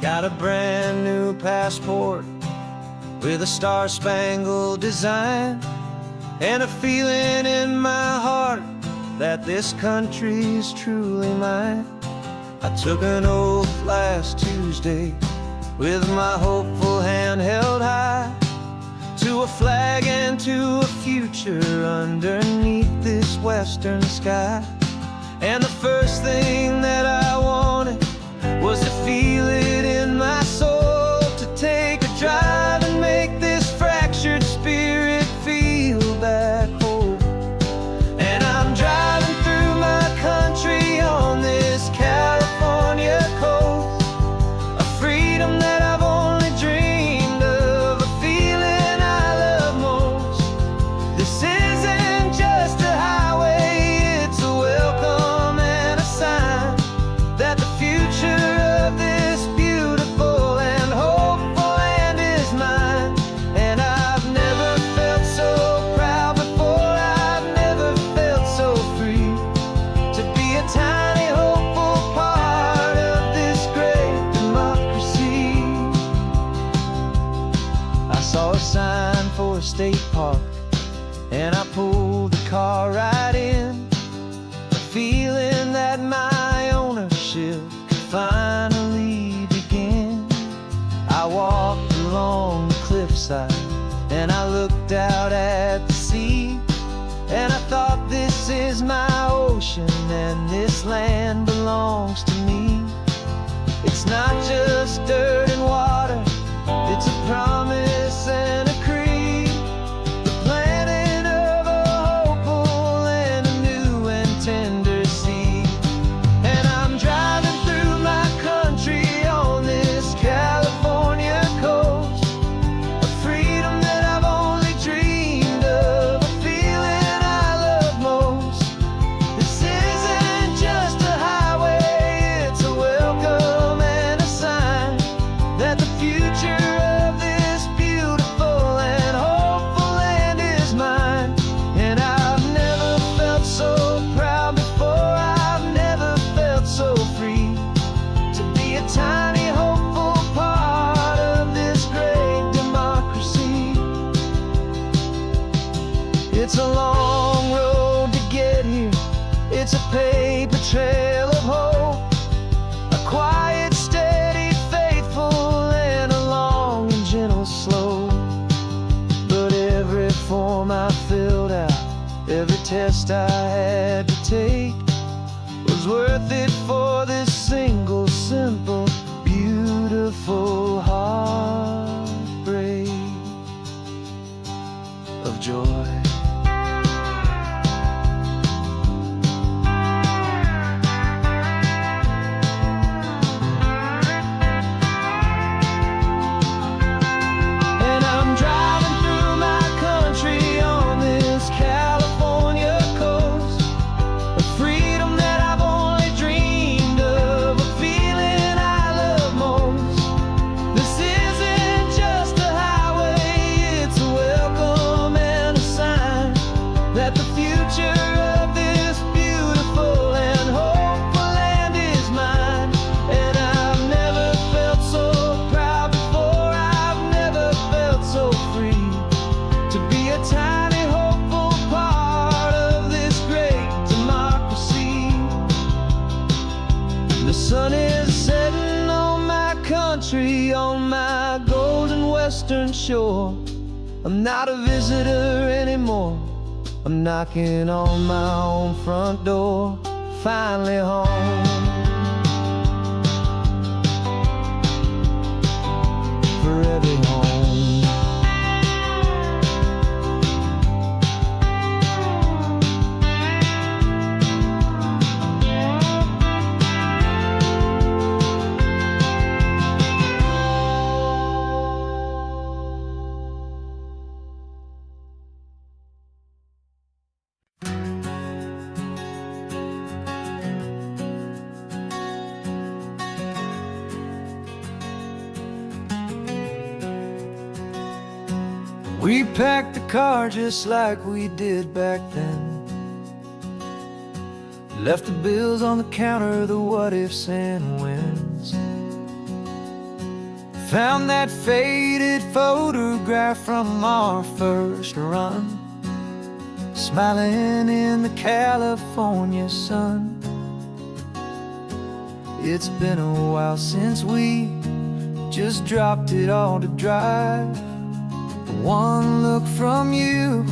Got a brand new passport with a star-spangled design, and a feeling in my heart that this country's truly mine. I took an oath last Tuesday with my hopeful hand held high, to a flag and to a future underneath this western sky. And the first thing that I wanted was to feel it in my soul, to take a drive and make this fractured spirit feel back home. And I'm driving through my country on this California coast, a freedom that I've only dreamed of, a feeling I love most. This isn't just a highway, it's a welcome and a sign that the future of this beautiful and hopeful land is mine. And I've never felt so proud before, I've never felt so free, to be a tiny hopeful part of this great democracy. I saw a sign for a state park, and I pulled the car right in, a feeling that my ownership could finally begin. I walked along the cliffside and I looked out at the sea, and I thought, this is my ocean and this land belongs to me. It's not just dirt and water, it's a promise and a creed, the planting of a hopeful and a new and tender seed. And I'm driving through my country on this California coast, a freedom that I've only dreamed of, a feeling I love most. This isn't just a highway, it's a welcome and a sign that the future of this beautiful and hopeful land is mine. And I've never felt so proud before, I've never felt so free, to be a tiny hopeful part of this great democracy. It's a long road to get here, it's a paper trail of hope, a quiet, steady, faithful, and a long and gentle slope. But every form I filled out, every test I had to take, was worth it for this single, simple, beautiful heartbreak of joy. And I'm driving through my country on this California coast, a freedom that I've only dreamed of, a feeling I love most. This isn't just a highway, it's a welcome and a sign that the future of this beautiful and hopeful land is mine. And I've never felt so proud before, I've never felt so free, to be a tiny hopeful part of this great democracy. The sun is setting on my country, on my golden western shore. I'm not a visitor anymore, I'm knocking on my own front door, finally home. Forever home. We packed the car just like we did back then, left the bills on the counter, the what ifs and whens. Found that faded photograph from our first run, smiling in the California sun. It's been a while since we just dropped it all to dry. One look from you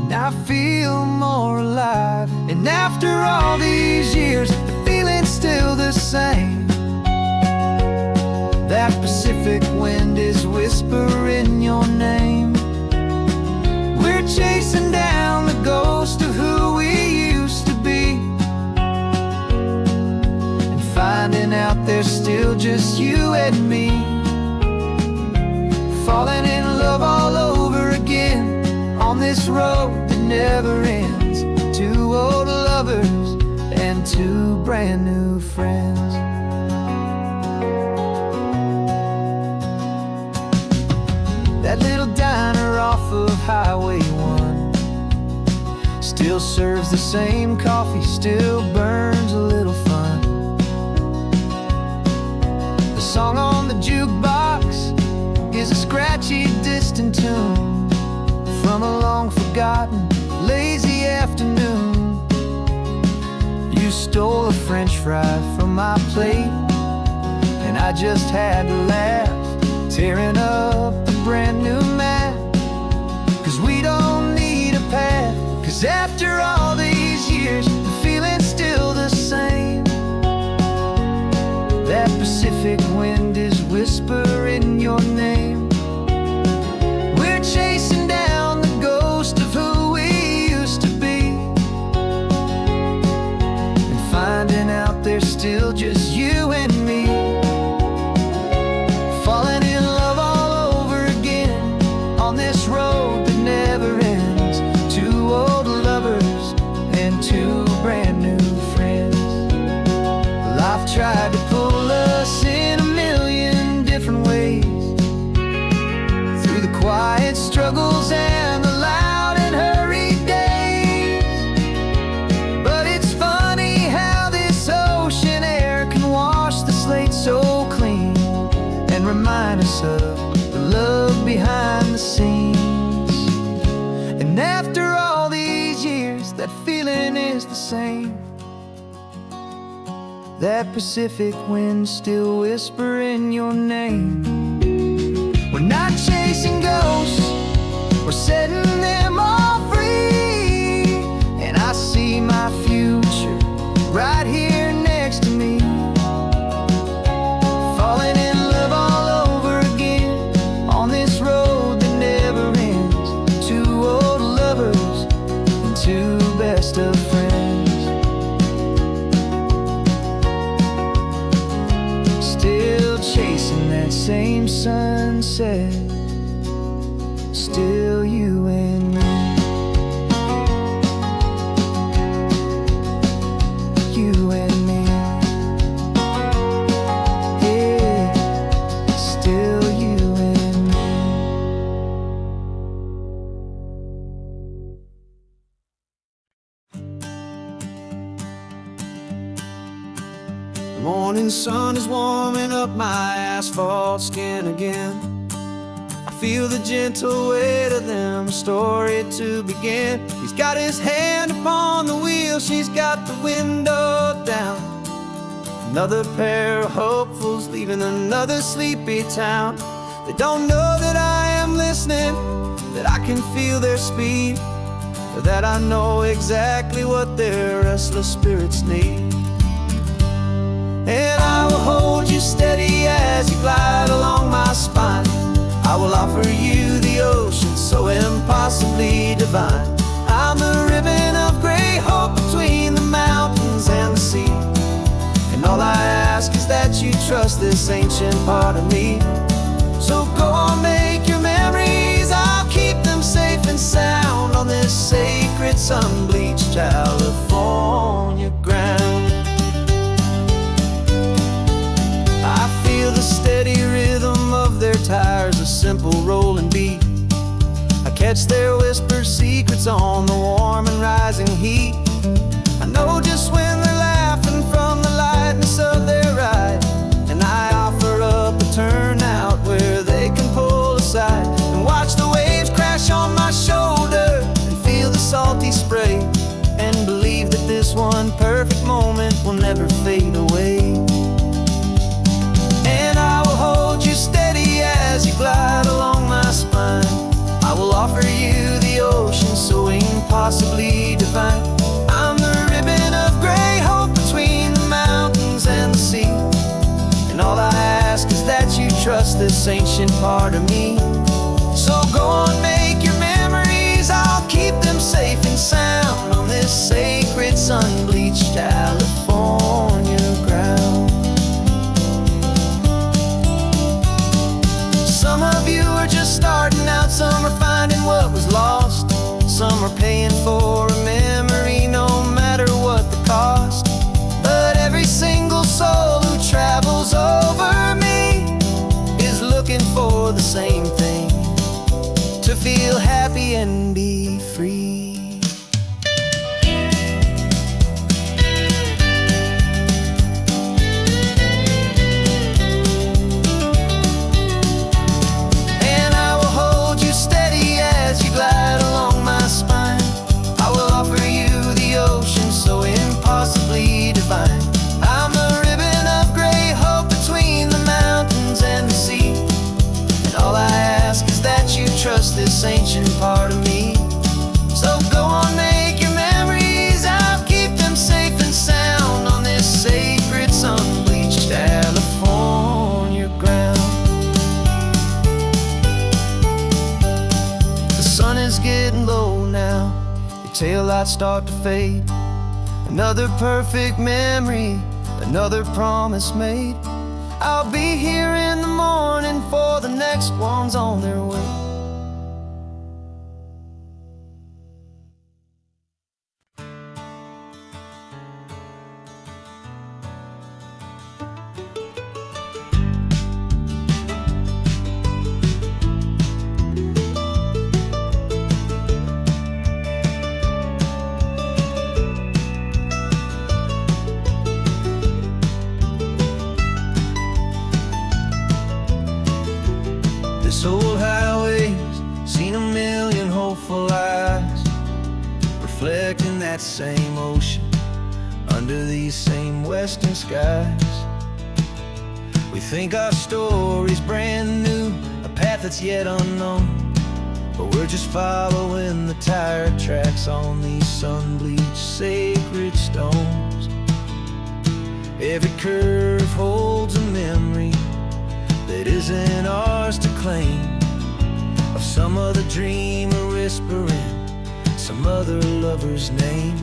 and I feel more alive. And after all these years, the feeling's still the same. That Pacific wind is whispering your name. We're chasing down the ghost of who we used to be, and finding out there's still just you and me. Falling in love all over again on this road that never ends. Two old lovers and two brand new friends. That little diner off of Highway 1 still serves the same coffee, still burns a little fun. The song on the jukebox is a scratchy, distant tune from a long-forgotten, lazy afternoon. You stole a French fry from my plate, and I just had to laugh, tearing up a brand new map. 'Cause we don't need a path, 'cause after all these years, the feeling's still the same. That Pacific wind is whispering your name. We're chasing down the ghost of who we used to be, and finding out there's still just you and me. Falling in love all over again on this road that never ends. Two old lovers and two brand new friends. Life tried to pull us in a million different ways, through the quiet struggles and the loud and hurried days. But it's funny how this ocean air can wash the slate so clean, and remind us of the love behind the scenes. And after all these years, that feeling is the same. That Pacific wind still whispering your name. We're not chasing ghosts, we're setting them all free. And I see my future right here next to me. Falling in love all over again on this road that never ends. Two old lovers and two best of friends. Still chasing that same sunset, still you and me. You and me. Yeah, still you and me. The morning sun is warming up my asphalt skin again. I feel the gentle weight of them, a story to begin. He's got his hand upon the wheel, she's got the window down. Another pair of hopefuls leaving another sleepy town. They don't know that I am listening, that I can feel their speed, or that I know exactly what their restless spirits need. And I will hold you steady as you glide along my spine. I will offer you the ocean so impossibly divine. I'm the ribbon of gray hope between the mountains and the sea. And all I ask is that you trust this ancient part of me. So go on, make your memories, I'll keep them safe and sound on this sacred sun-bleached California ground. I feel the steady rhythm of their tires, a simple rolling beat. I catch their whispered secrets on the warm and rising heat. I know just when they're laughing from the lightness of their ride, and I offer up a turnout hillside and watch the waves crash on my shoulder, and feel the salty spray, and believe that this one perfect moment will never fade away. And I will hold you steady as you glide along my spine. I will offer you the ocean so impossibly divine. I'm the ribbon of gray hope between the mountains and the sea, and all I ask is that you trust this ancient part of me. So go on, make your memories, I'll keep them safe and sound on this sacred sun-bleached California ground. Some of you are just starting out, some are finding what was lost, some are paying for a memory no matter what the cost. But every single soul who travels over me is looking for the same thing: to feel happy and be free. And I will hold you steady as you glide along my spine. I will offer you the ocean so impossibly divine. I'm the ribbon of gray hope between the mountains and the sea, and all I ask is that you trust this ancient part of me. So go on, make your memories, I'll keep them safe and sound on this sacred sun-bleached California ground. The sun is getting low now, your taillights start to fade. Another perfect memory, another promise made. I'll be here in the morning for the next ones on their way. This old highway's seen a million hopeful eyes, reflecting that same ocean under these same western skies. We think our story's brand new, a path that's yet unknown, but we're just following the tire tracks on these sun-bleached sacred stones. Every curve holds a memory that isn't ours to claim, of some other dreamer whispering some other lover's name.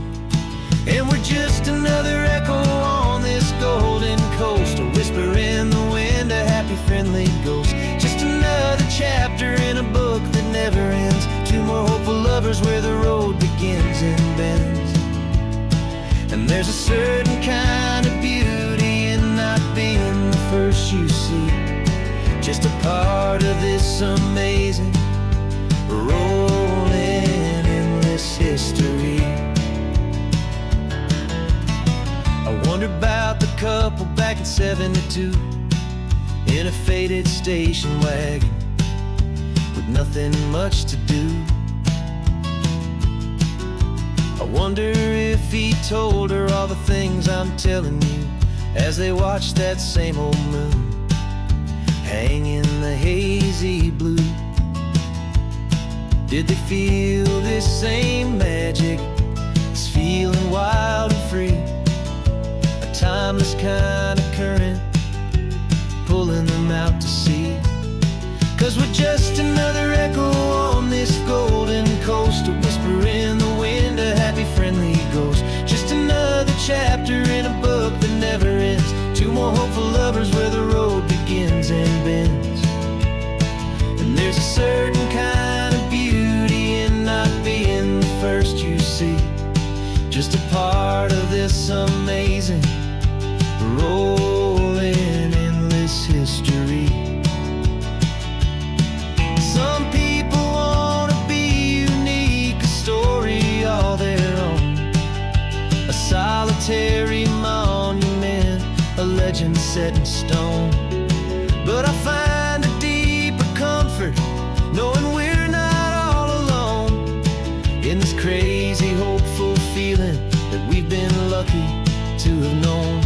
And we're just another echo on this golden coast, a whisper in the wind, a happy friendly ghost. Just another chapter in a book that never ends, two more hopeful lovers where the road begins and bends. And there's a certain kind of beauty in not being the first you see, just a part of this amazing, rolling, endless history. I wonder about the couple back in '72 in a faded station wagon with nothing much to do. I wonder if he told her all the things I'm telling you as they watched that same old moon hang in the hazy blue. Did they feel this same magic, this feeling wild and free, a timeless kind of current pulling them out to sea? 'Cause we're just another echo on this golden coast, a whisper in the wind, a happy friendly ghost. Just another chapter in a book that never ends, two more hopeful lovers where the road begins and bends. And there's a certain kind of beauty in not being the first you see, just a part of this amazing, rolling, endless history. Some people wanna be unique, a story all their own, a solitary monument, a legend set in stone. But I find a deeper comfort lucky to have known.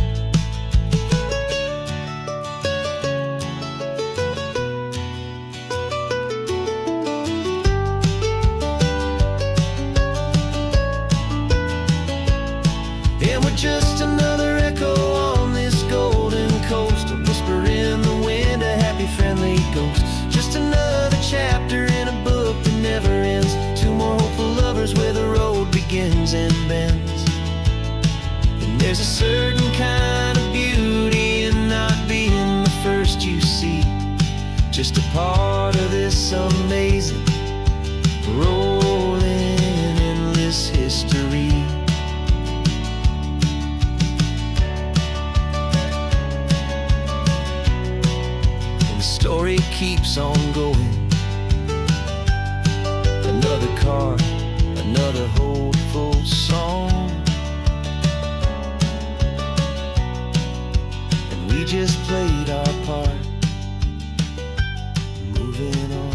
And we're just another echo on this golden coast, a whisper in the wind, a happy friendly ghost. Just another chapter in a book that never ends. Two more hopeful lovers where the road begins and bends. And there's a certain kind of beauty in not being the first you see, just a part of this amazing rolling endless history. Story keeps on going. Another car, another hopeful song, and we just played our part, moving on.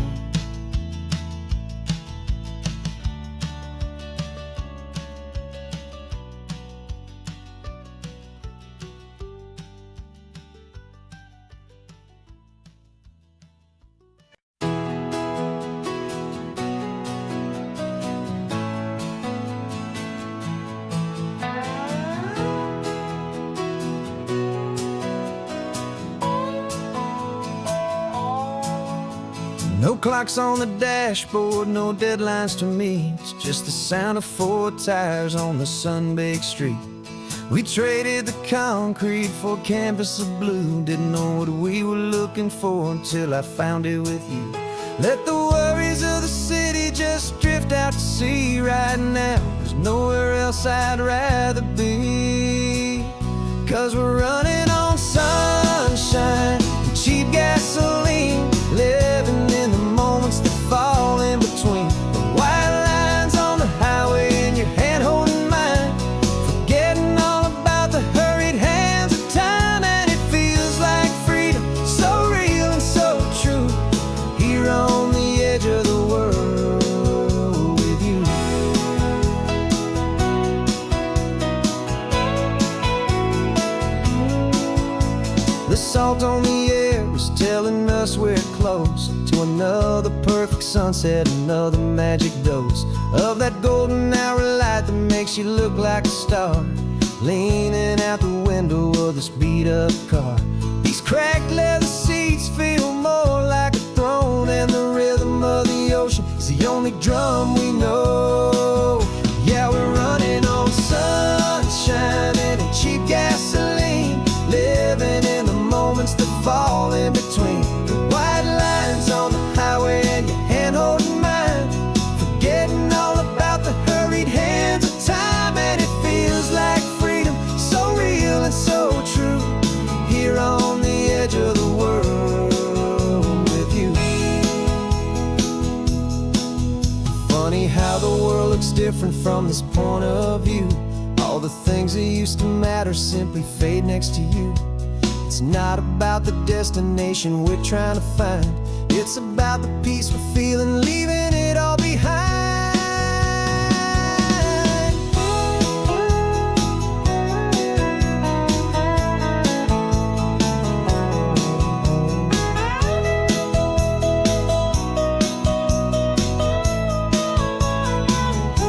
No clocks on the dashboard, no deadlines to meet, just the sound of 4 tires on the sun-baked street. We traded the concrete for a canvas of blue. Didn't know what we were looking for until I found it with you. Let the worries of the city just drift out to sea right now. There's nowhere else I'd rather be, 'cause we're running on sunshine and cheap gasoline, living in the moments that fall in between the white lines on the highway and your hand holding mine, forgetting all about the hurried hands of time. And it feels like freedom, so real and so true, here on the edge of the world with you. The salt on the air is telling us we're close to another perfect sunset, another magic dose of that golden hour light that makes you look like a star, leaning out the window of this beat-up car. These cracked leather seats feel more like a throne, and the rhythm of the ocean is the only drum we know. Yeah, we're running on sunshine and cheap gasoline, living in the moments that fall in between the white lines on the highway and your hand holding mine, forgetting all about the hurried hands of time. And it feels like freedom, so real and so true, here on the edge of the world with you. Funny how the world looks different from this point of view. All the things that used to matter simply fade next to you. It's not about the destination we're trying to find, it's about the peace we're feeling, leaving it all behind.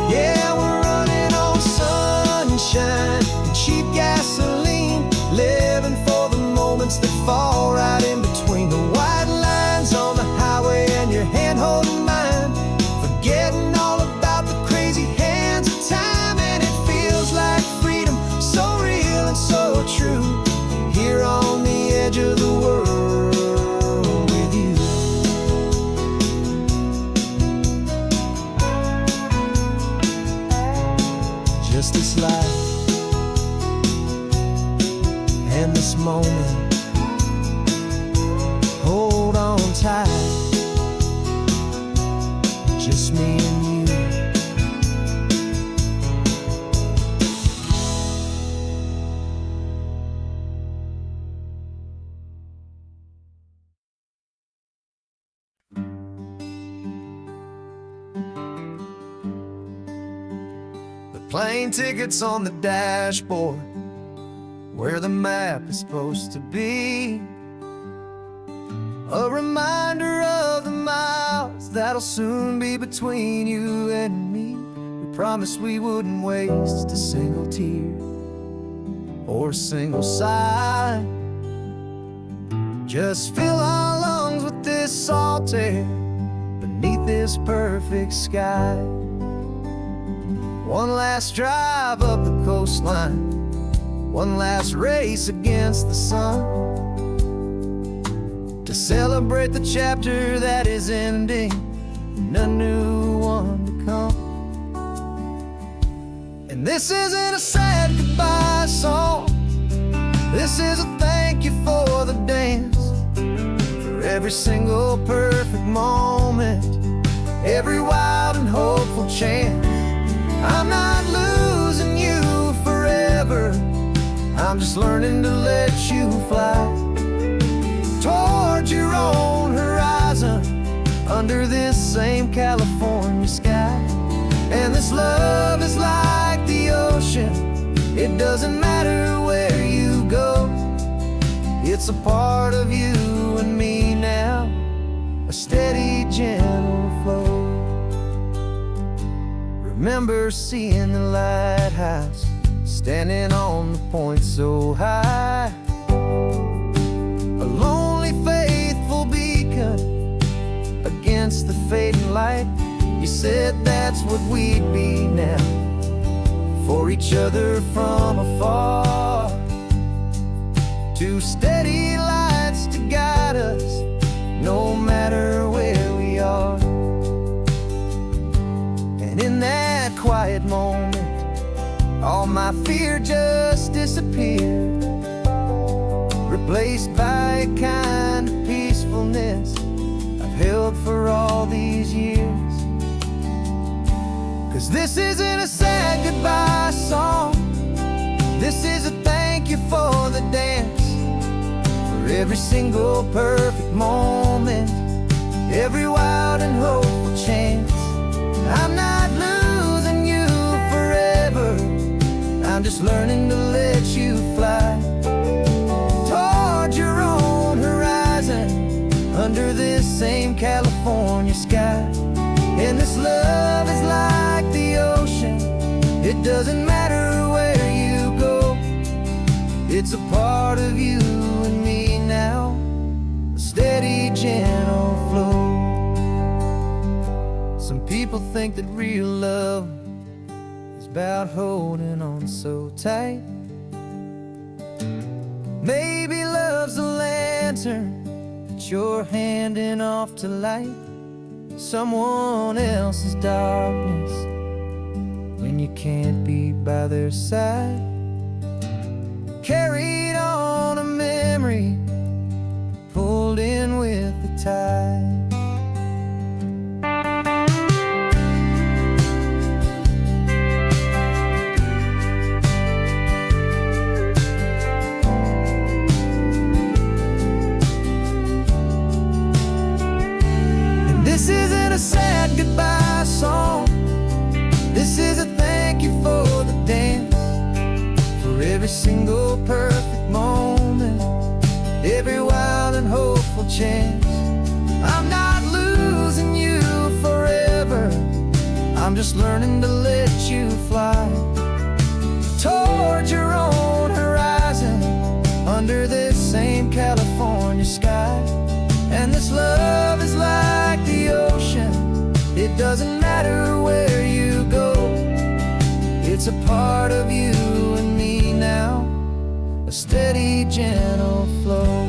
Yeah, we're running on sunshine and cheap gasoline, living for the moments that fall right in between the white lines on the highway and your hand holding mine, forgetting all about the crazy hands of time. And it feels like freedom, so real and so true, here on the edge of the world with you. Just this life and this moment, hold on tight, just me and you. plane tickets on the dashboard, where the map is supposed to be. A reminder of the miles that'll soon be between you and me. We promised we wouldn't waste a single tear or a single sigh. Just fill our lungs with this salt air beneath this perfect sky. One last drive up the coastline, one last race against the sun, to celebrate the chapter that is ending and a new one to come. And this isn't a sad goodbye song, this is a thank you for the dance, for every single perfect moment, every wild and hopeful chance. I'm not losing you forever, I'm just learning to let you fly towards your own horizon, under this same California sky. And this love is like the ocean, it doesn't matter where you go, it's a part of you and me now, a steady, gentle flow. Remember seeing the lighthouse, standing on the point so high, a lonely, faithful beacon against the fading light. You said that's what we'd be now, for each other from afar. Two steady lights to guide us, no matter where we are. And in that quiet moment, all my fear just disappeared, replaced by a kind of peacefulness I've held for all these years. 'Cause this isn't a sad goodbye song, this is a thank you for the dance, for every single perfect moment, every wild and hopeful chance. I'm not losing you forever, I'm just learning to let you fly towards your own horizon, under this same California sky. And this love is like the ocean, it doesn't matter where you go, it's a part of you and me now, a steady, gentle flow. Some people think that real love is about holding on so tight. Maybe love's a lantern that you're handing off to light someone else's darkness when you can't be by their side. Carried on a memory, pulled in with the tide. This isn't a sad goodbye song, this is a thank you for the dance, for every single perfect moment, every wild and hopeful chance. I'm not losing you forever, I'm just learning to let you fly towards your own horizon, under this same California sky. And this love is like the ocean, it doesn't matter where you go, it's a part of you and me now, a steady, gentle flow.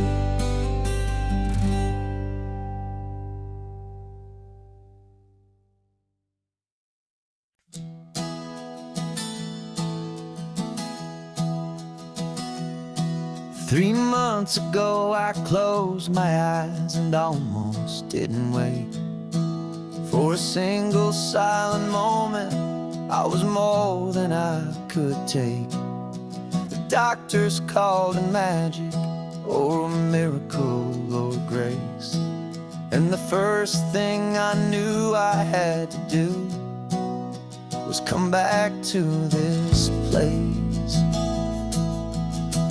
Three months ago I closed my eyes and almost didn't wake. For a single silent moment, I was more than I could take. The doctors called it magic, or a miracle, or grace. And the first thing I knew I had to do was come back to this place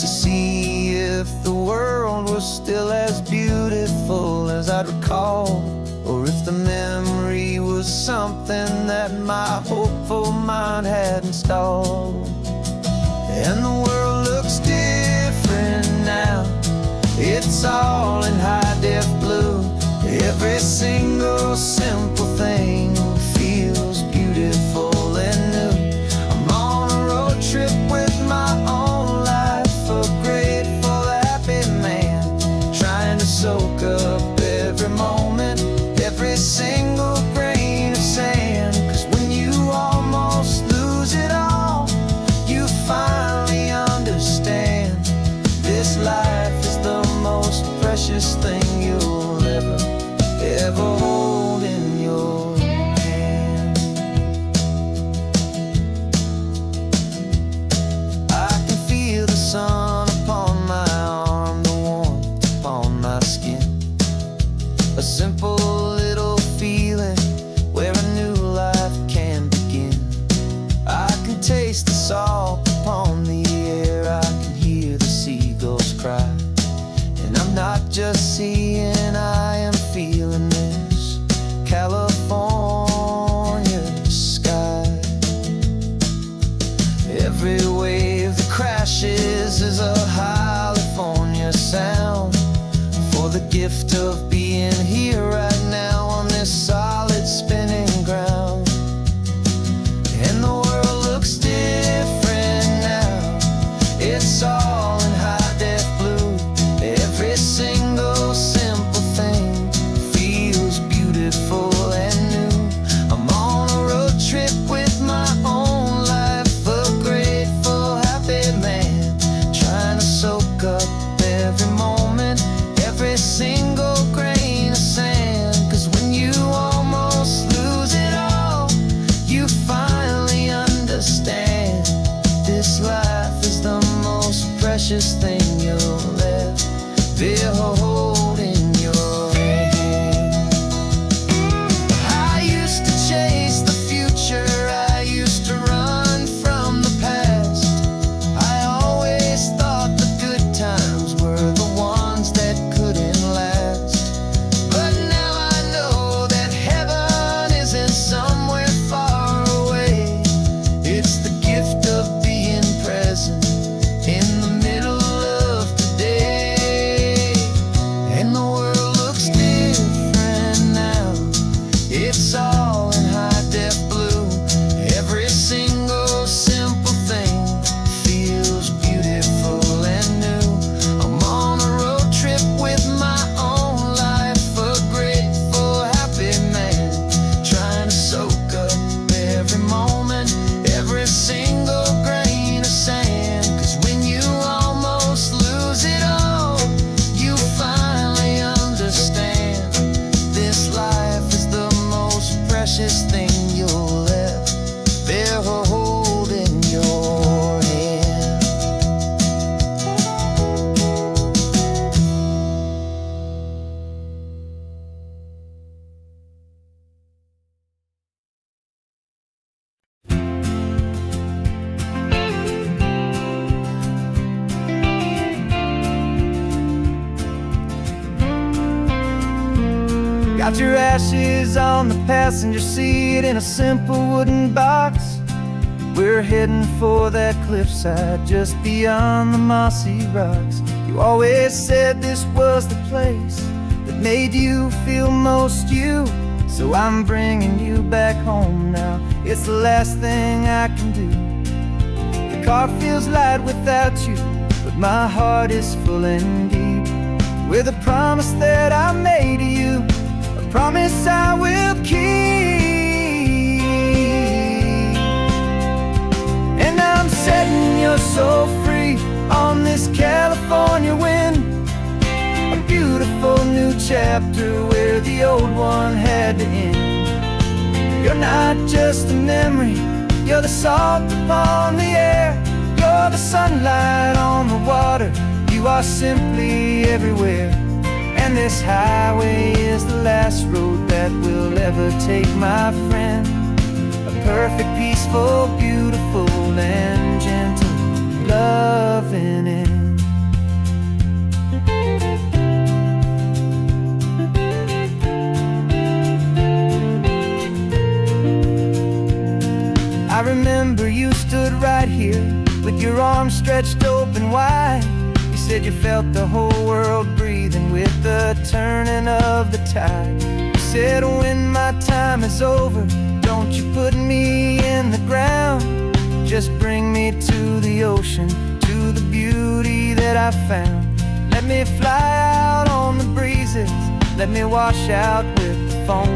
to see if the world was still as beautiful as I'd recall, or if the memory was something that my hopeful mind had installed. And the world looks different now. It's all in high-def blue. Every single simple thing feels beautiful and new. I'm on a road trip with my own life, a grateful, happy man, trying to soak up every moment, every single grain of sand. 'Cause when you almost lose it all, you finally understand this life is the most precious thing you'll ever hold in your hand. I can feel the sun upon my arm, the warmth upon my skin, a simple little feeling where a new life can begin. I can taste the salt upon the air, I can hear the seagulls cry, and I'm not just seeing, I am feeling this California sky. Every wave that crashes is a California sound, for the gift of being here right now on this solid spinning ground. And the world looks different now. It's all in high-def blue. Every single simple thing feels beautiful and new. I'm on a road trip with my own life, a grateful, happy man, trying to soak up every moment, every single grain of sand. 'Cause when you almost lose it all, you finally understand this life is the most precious thing you'll ever hold in your hand. I used to chase the future, I used to run from the past. I always thought the good times were the ones that couldn't last. But now I know that heaven isn't somewhere far away. It's the gift of being present in the middle of today. And the world looks different now. It's all in high-def blue. Every single simple thing feels beautiful and new. I'm on a road trip with my own life, a grateful, happy man, trying to soak up every moment, every single grain of sand. 'Cause when you almost lose it all, you finally understand this life is the most precious thing you'll ever hold in your hand. Got your ashes on the passenger seat in a simple wooden box. We're heading for that cliffside just beyond the mossy rocks. You always said this was the place that made you feel most you. So I'm bringing you back home now. It's the last thing I can do. The car feels light without you, but my heart is full and deep with a promise that I made to you, a promise I will keep. And I'm setting your soul free on this California wind, a beautiful new chapter where the old one had to end. You're not just a memory, you're the salt upon the air, you're the sunlight on the water, you are simply everywhere. And this highway is the last road that we'll ever take, my friend. perfect, peaceful, beautiful, and gentle, loving end. I remember you stood right here with your arms stretched open wide. You said you felt the whole world breathing with the turning of the tide. You said, when my time is over, don't you put me in the ground. Just bring me to the ocean, to the beauty that I found. Let me fly out on the breezes, let me wash out with the foam.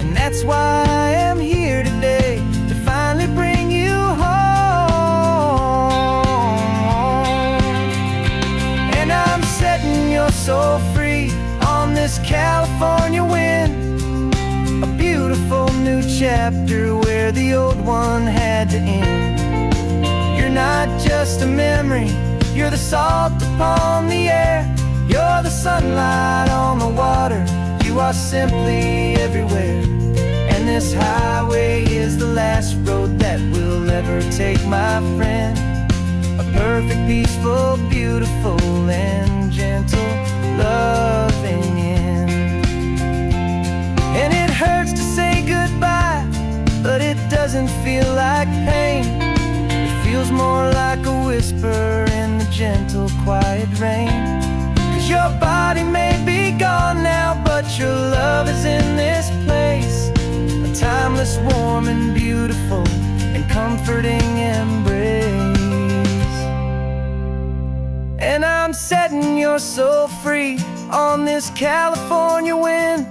And that's why I am here today, to finally bring you home. And I'm setting your soul free on this California wind, a beautiful new chapter where the old one had to end. You're not just a memory, you're the salt upon the air, you're the sunlight on the water, you are simply everywhere. And this highway is the last road that we'll ever take, my friend. A perfect, peaceful, beautiful, and gentle, loving end. And it hurts to say goodbye, but it doesn't feel like pain. It feels more like a whisper in the gentle, quiet rain. 'Cause your body may be gone now, but your love is in this place, a timeless, warm, and beautiful, and comforting embrace. And I'm setting your soul free on this California wind,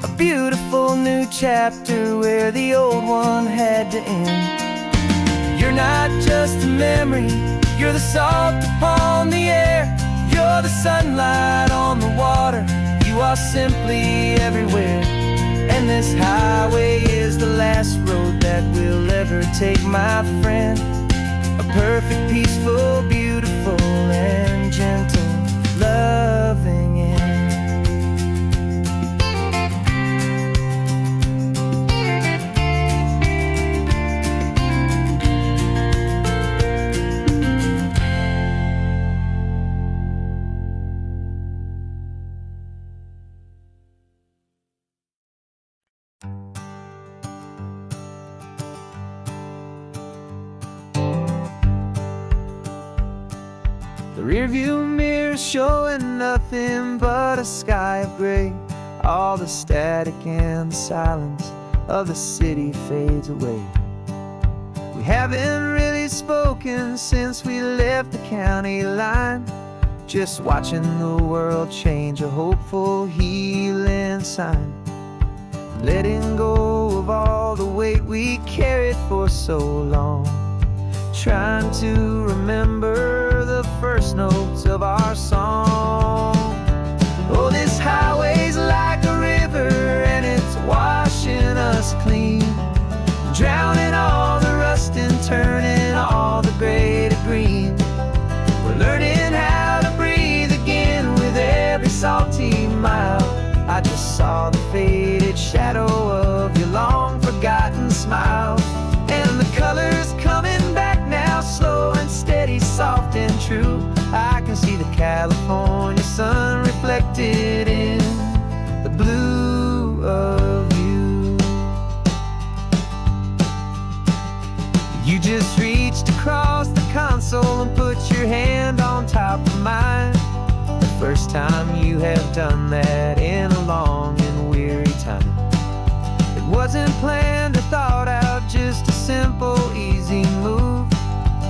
a beautiful new chapter where the old one had to end. You're not just a memory, you're the salt upon the air, you're the sunlight on the water, you are simply everywhere. And this highway is the last road that we'll ever take, my friend. A perfect, peaceful, beautiful, and gentle, loving end. The rearview mirror showing nothing but a sky of gray. All the static and the silence of the city fades away. We haven't really spoken since we left the county line, just watching the world change, a hopeful healing sign. Letting go of all the weight we carried for so long, trying to remember the first notes of our song. Oh, this highway's like a river and it's washing us clean, drowning all the rust and turning all the gray to green. We're learning how to breathe again with every salty mile. I just saw the faded shadow of your long forgotten smile, and the colors coming back now, slow and steady, soft and true. I can see the California sun reflected in the blue of you. You just reached across the console and put your hand on top of mine. The first time you have done that in a long and weary time. It wasn't planned or thought out, just a simple, easy move.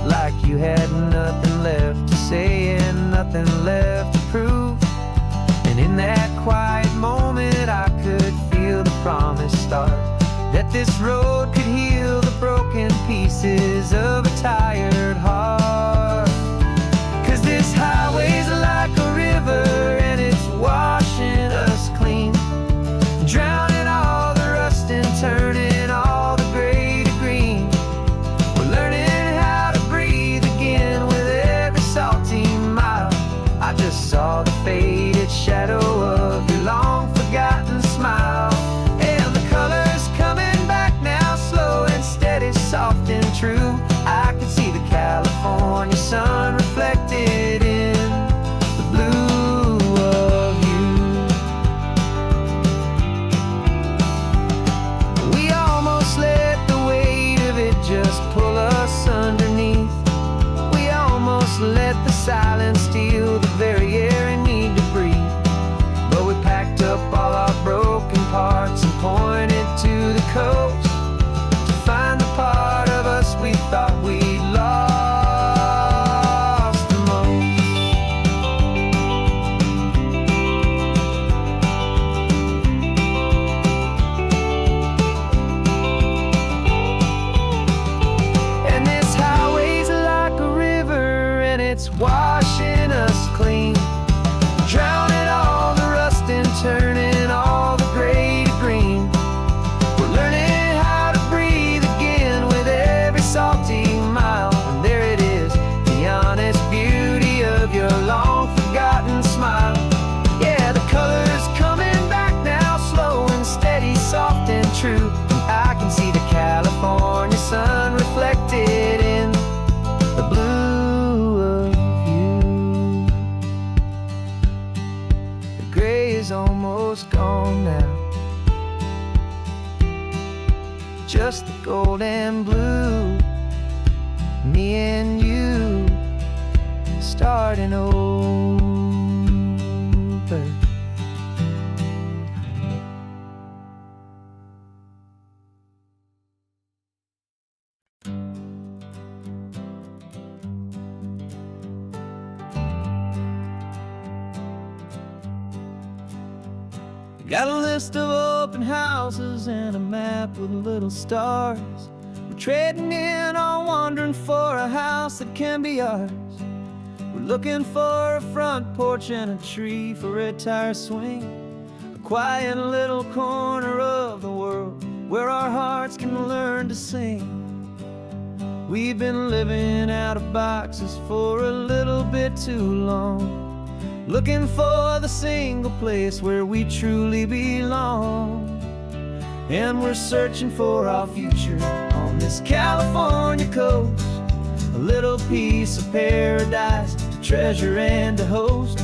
Like you had nothing left to say and nothing left to prove. And in that quiet moment I could feel the promise start, that this road could heal the broken pieces of a tired heart. 'Cause this highway's like a river and it's washing us clean, drowning all the rust and turning all the gray to green. We're learning how to breathe again with every salty mile. I just saw the faded shadow of your long forgotten smile, and the colors coming back now, silence steal the very air I need to breathe. But we packed up all our broken parts and pointed to the coast to find the part of us we thought we'd lost the most. And this highway's like a river, and it's washing us clean, drowning all the rust and turning all the gray to green. We're learning how to breathe again with every salty mile. And there it is, the honest beauty of your long forgotten smile. Yeah, the color's coming back now, slow and steady, soft and true. And I can see the California sun reflected in the blue of you. The gray is almost gone now, just the gold and blue. Me and you starting over. Got a list of open houses and a map with little stars. We're trading in or wandering for a house that can be ours. We're looking for a front porch and a tree for a tire swing, a quiet little corner of the world where our hearts can learn to sing. We've been living out of boxes for a little bit too long, looking for the single place where we truly belong. And we're searching for our future on this California coast, a little piece of paradise to treasure and to host,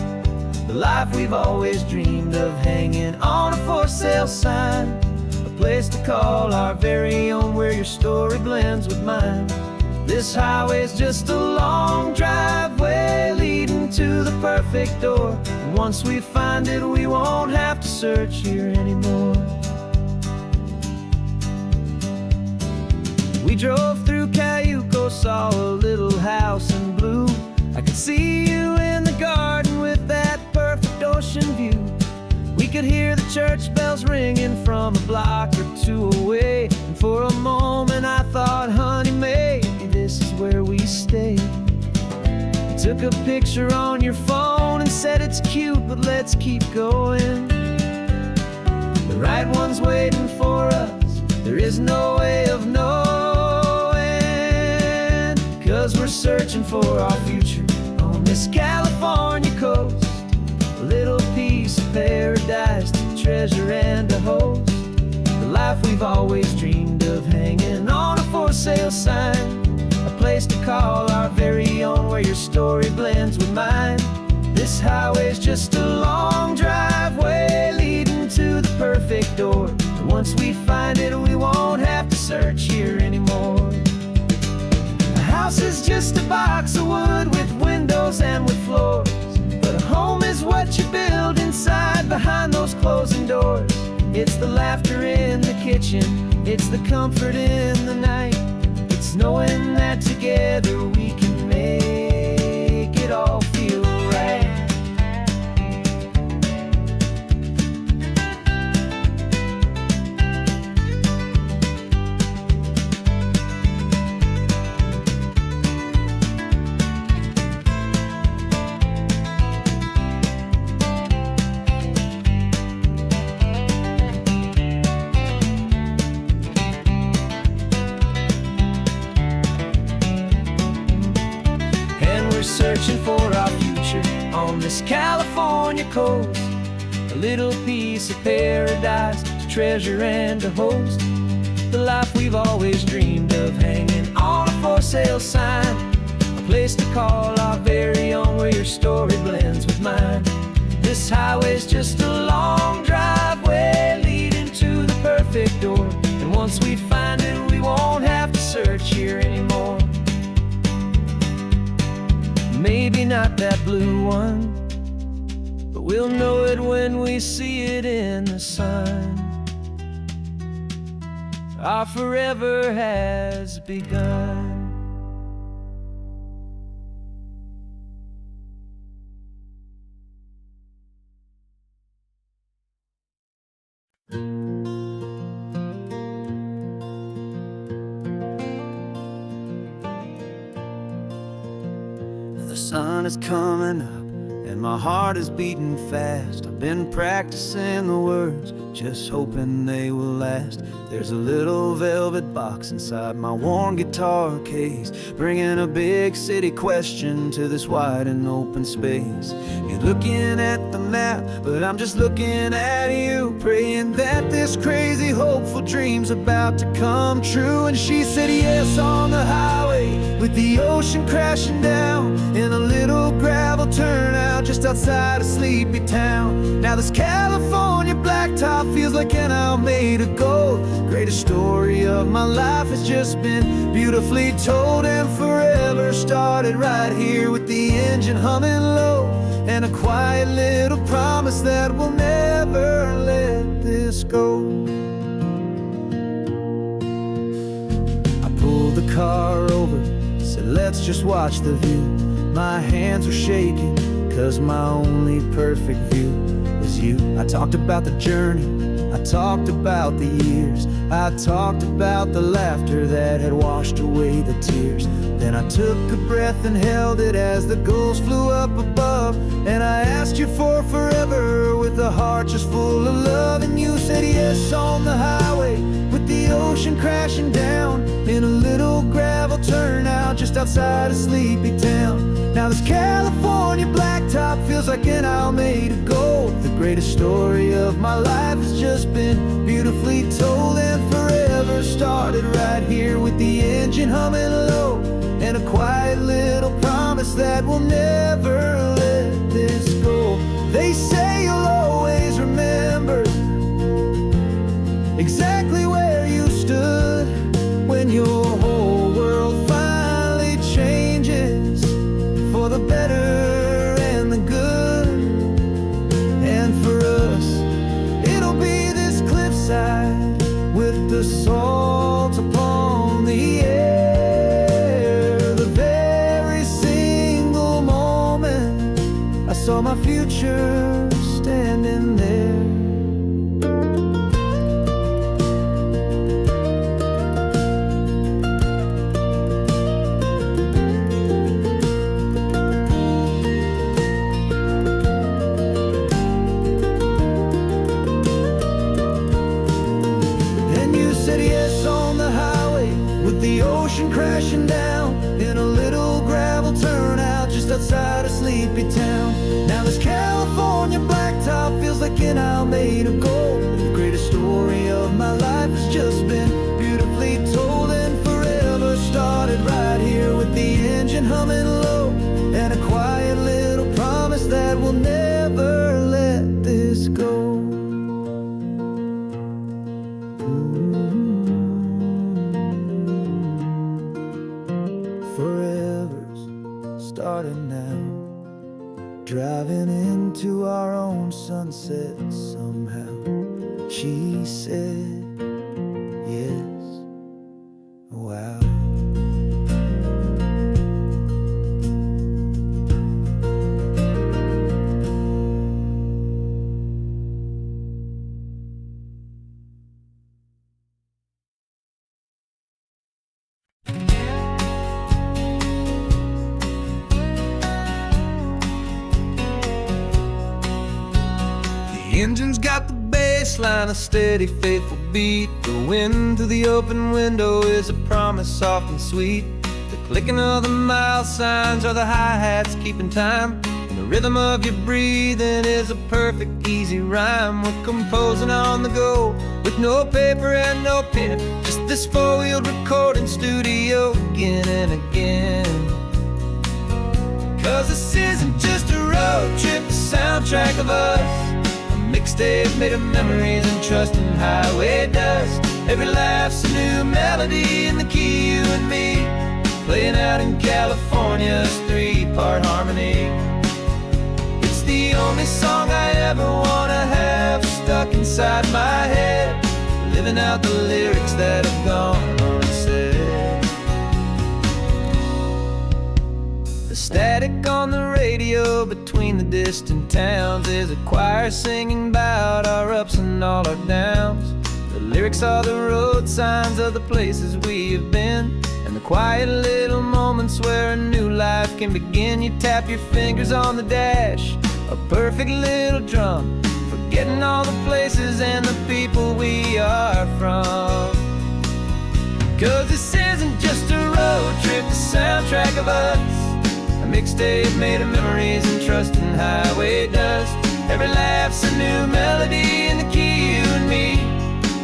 the life we've always dreamed of, hanging on a for sale sign, a place to call our very own where your story blends with mine. This highway's just a long driveway leading to the perfect door, and once we find it we won't have to search here anymore. We drove through Cayuco, saw a little house in blue. I could see you in the garden with that perfect ocean view. We could hear the church bells ringing from a block or two away, and for a moment I thought, honey, maybe this is where we stay. Took a picture on your phone and said it's cute, but let's keep going. The right one's waiting for us, there is no way of knowing, 'cause we're searching for our future on this California coast, a little piece of paradise to treasure and to host, the life we've always dreamed of, hanging on a for sale sign, a place to call our very own where your story blends with mine. This highway's just a long driveway leading to the perfect door, and once we find it we won't have to search here anymore. A house is just a box of wood with windows and with floors, but a home is what you build inside behind those closing doors. It's the laughter in the kitchen, it's the comfort in the night, it's knowing that together we can make it all feel right. Searching for our future on this California coast, a little piece of paradise to treasure and to host, the life we've always dreamed of, hanging on a for sale sign, a place to call our very own where your story blends with mine. This highway's just a long driveway leading to the perfect door, and once we find it we won't have to search here anymore. Maybe not blue one, but we'll know it when we see it in the sun. Our forever has begun. The sun is coming up and my heart is beating fast. I've been practicing the words, just hoping they will last. There's a little velvet box inside my worn guitar case, bringing a big city question to this wide and open space. You're looking at the map, but I'm just looking at you, praying that this crazy hopeful dream's about to come true. And she said yes on the highway, with the ocean crashing down in a little gravel turnout just outside a sleepy town. Now this California blacktop feels like an isle made of gold. Greatest story of my life has just been beautifully told, and forever started right here with the engine humming low, and a quiet little promise that we'll never let this go. I pulled the car over, said let's just watch the view. My hands were shaking, cause my only perfect view was you. I talked about the journey, I talked about the years, I talked about the laughter that had washed away the tears. Then I took a breath and held it as the gulls flew up above, and I asked you for forever with a heart just full of love. And you said yes on the highway, with the ocean crashing down in a little gravel turnout just outside a sleepy town. Now this California blacktop feels like an isle made of gold. The greatest story of my life has just been beautifully told, and forever started right here with the engine humming low, and a quiet little promise that we'll never let this go. They say you'll always remember exactly where you stood when your whole world finally changes for the better and the good. And for us, it'll be this cliffside with the salt upon the air. The very single moment I saw my future standing there. The ocean crashing down in a little gravel turnout just outside a sleepy town. Now this California blacktop feels like an isle made of gold. The greatest story of my life has just been beautifully told, and forever started right here with the engine humming low, and a quiet little promise that we'll never let this go. Starting now, driving into our own sunset somehow. She said yes, wow. The engine's got the bass line, a steady, faithful beat. The wind through the open window is a promise soft and sweet. The clicking of the mile signs are the hi-hats keeping time, and the rhythm of your breathing is a perfect, easy rhyme. We're composing on the go with no paper and no pen, just this four-wheeled recording studio again and again. Cause this isn't just a road trip, a soundtrack of us, mixtape made of memories and trust in highway dust. Every laugh's a new melody in the key, you and me, playing out in California's three-part harmony. the only song I ever wanna have stuck inside my head, living out the lyrics that have gone unsaid. The static on the radio between the distant towns is a choir singing about our ups and all our downs. The lyrics are the road signs of the places we have been, and the quiet little moments where a new life can begin. You tap your fingers on the dash, a perfect little drum, forgetting all the places and the people we are from. 'Cause this isn't just a road trip, the soundtrack of us, a mixtape made of memories and trust in highway dust. Every laugh's a new melody in the key, you and me,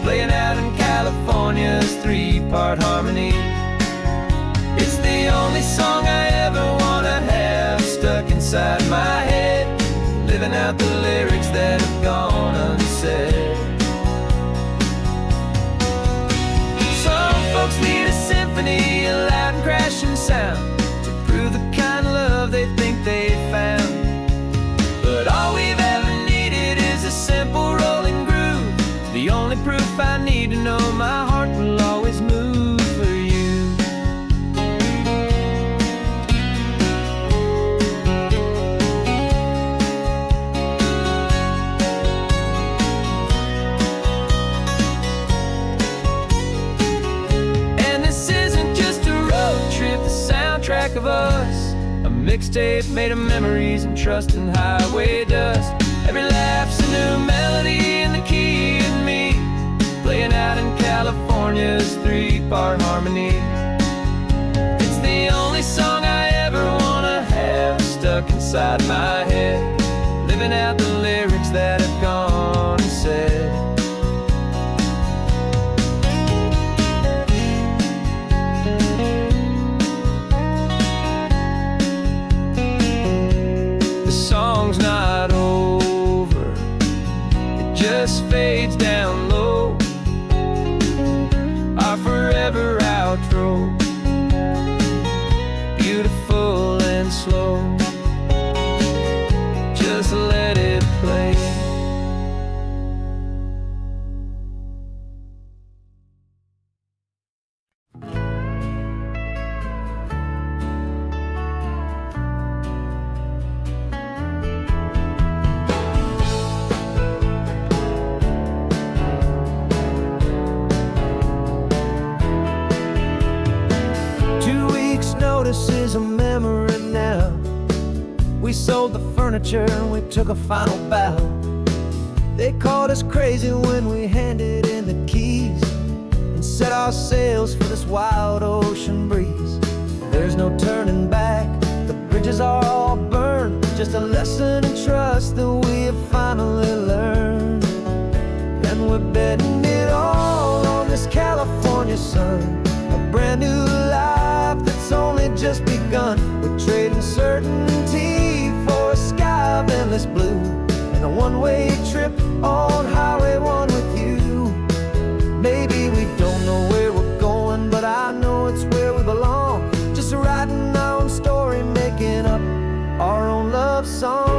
playing out in California's three-part harmony. It's the only song I ever wanna have stuck inside my head, living out the lyrics that have gone unsaid. Some folks need a symphony, a loud and crashing sound, to prove the kind of love they think they found. But all we've ever needed is a simple rolling groove, the only proof I need to know my heart will always move for you. And this isn't just a road trip, the soundtrack of us, a mixtape made of memories and trust in highway dust. Every laugh's a new melody in the key and me, playing out in California's three-part harmony. It's the only song I ever wanna have stuck inside my head, living out the lyrics that have gone unsaid. The song's not over, it just fades down low, our forever outro, beautiful and slow. Just let it play. Notice is a memory now. We sold the furniture and we took a final bow. They called us crazy when we handed in the keys and set our sails for this wild ocean breeze. There's no turning back, the bridges are all burned, just a lesson in trust that we have finally learned. And we're betting it all on this California sun, a brand new life that's only just begun. We're trading certainty for a sky of endless blue, and a one-way trip on Highway 1 with you. Maybe we don't know where we're going, but I know it's where we belong, just writing our own story, making up our own love song.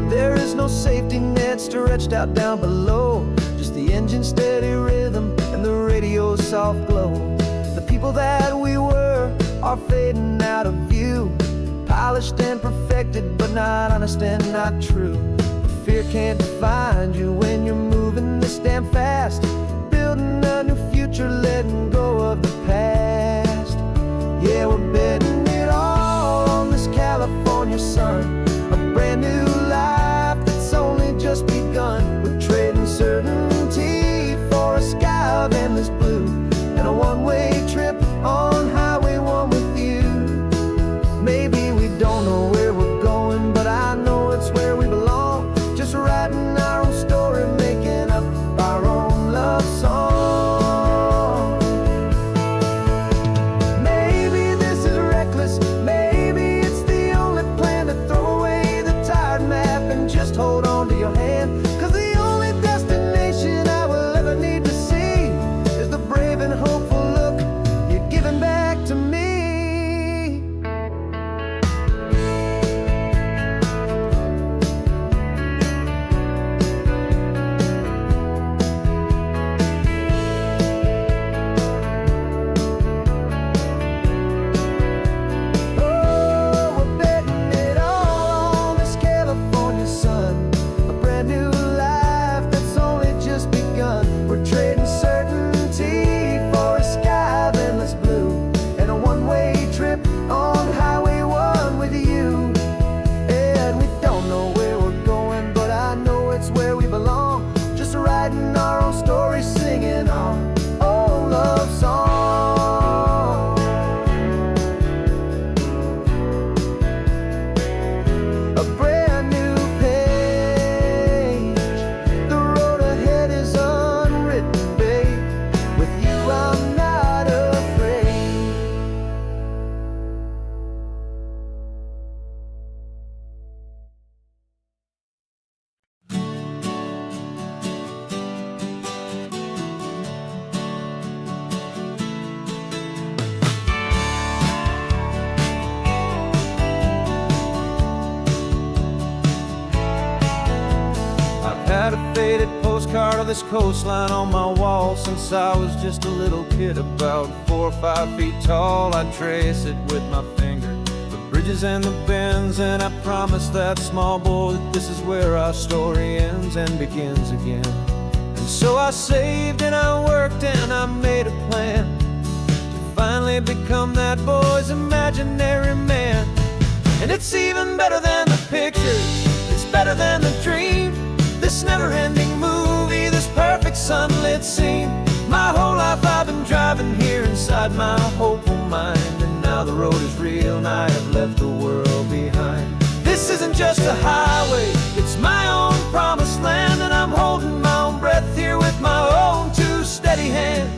There is no safety net stretched out down below, just the engine's steady rhythm and the radio's soft glow. The people that we were are fading out of view, polished and perfected, but not honest and not true. But fear can't find you when you're moving this damn fast, building a new future, letting go of the past. Yeah, we're betting it all on this California sun, a brand new life that's only just begun. We're trading certainty for a sky of endless blue, and a one-way trip on Highway 1 with you. Maybe we don't know where we're going, but I know it's where we belong, just writing our own story, making up our own love song. Maybe this is reckless, maybe it's the only plan to throw away the tired map and just hold on to your hand. 'Cause the only destination I will ever need to see is the brave and hopeful look a brand new page. The road ahead is unwritten, babe. With you I'm not afraid. Had a faded postcard of this coastline on my wall since I was just a little kid, about 4 or 5 feet tall. I trace it with my finger, the bridges and the bends, and I promised that small boy that this is where our story ends and begins again. And so I saved and I worked and I made a plan to finally become that boy's imaginary man. And it's even better than the pictures, it's better than the dream. This never-ending movie, this perfect sunlit scene. My whole life I've been driving here inside my hopeful mind, and now the road is real and I have left the world behind. This isn't just a highway, it's my own promised land, and I'm holding my own breath here with my own 2 steady hands.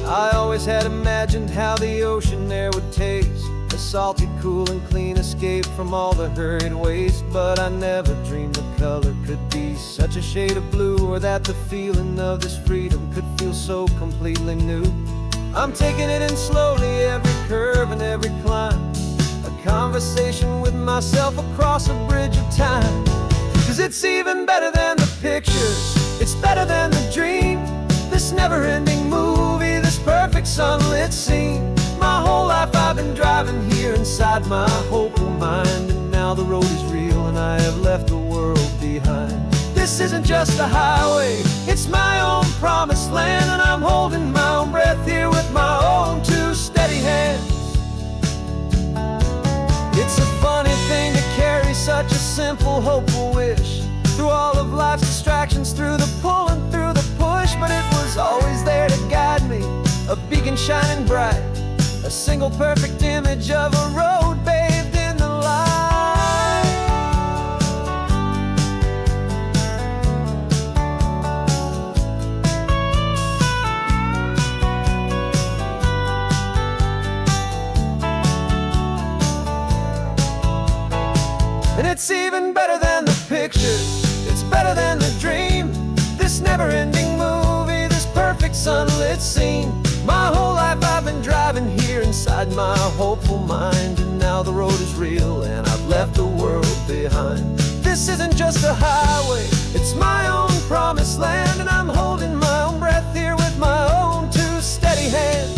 I always had imagined how the ocean air would taste, salty, cool, and clean escape from all the hurried waste. But I never dreamed the color could be such a shade of blue, or that the feeling of this freedom could feel so completely new. I'm taking it in slowly, every curve and every climb, a conversation with myself across a bridge of time. 'Cause it's even better than the pictures, it's better than the dream. This never-ending movie, this perfect sunlit scene. My whole life I've been driving here inside my hopeful mind, and now the road is real and I have left the world behind. This isn't just a highway, it's my own promised land, and I'm holding my own breath here with my own 2 steady hands. It's a funny thing to carry such a simple, hopeful wish through all of life's distractions, through the pull and through the push. But it was always there to guide me, a beacon shining bright, a single perfect image of a road bathed in the light. And it's even better than the pictures, it's better than the dream. This never-ending movie, this perfect sunlit scene. My whole life I've been driving here inside my hopeful mind, and now the road is real and I've left the world behind. This isn't just a highway, it's my own promised land, and I'm holding my own breath here with my own 2 steady hands.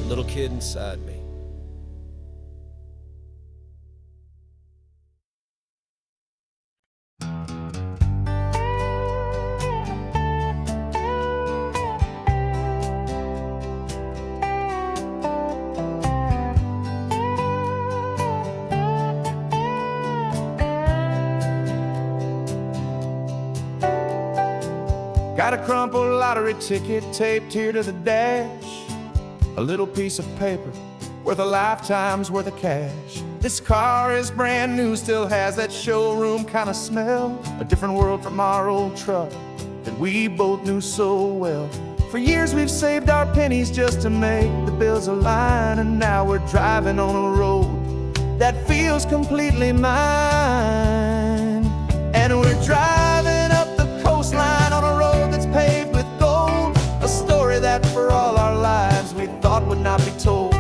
Little kid inside me. Got a crumpled lottery ticket taped here to the dash, a little piece of paper worth a lifetime's worth of cash. This car is brand new, still has that showroom kind of smell, a different world from our old truck that we both knew so well. For years we've saved our pennies just to make the bills align, and now we're driving on a road that feels completely mine. And we're driving up the coastline on a road that's paved with gold, a story that for all our lives we thought would not be told.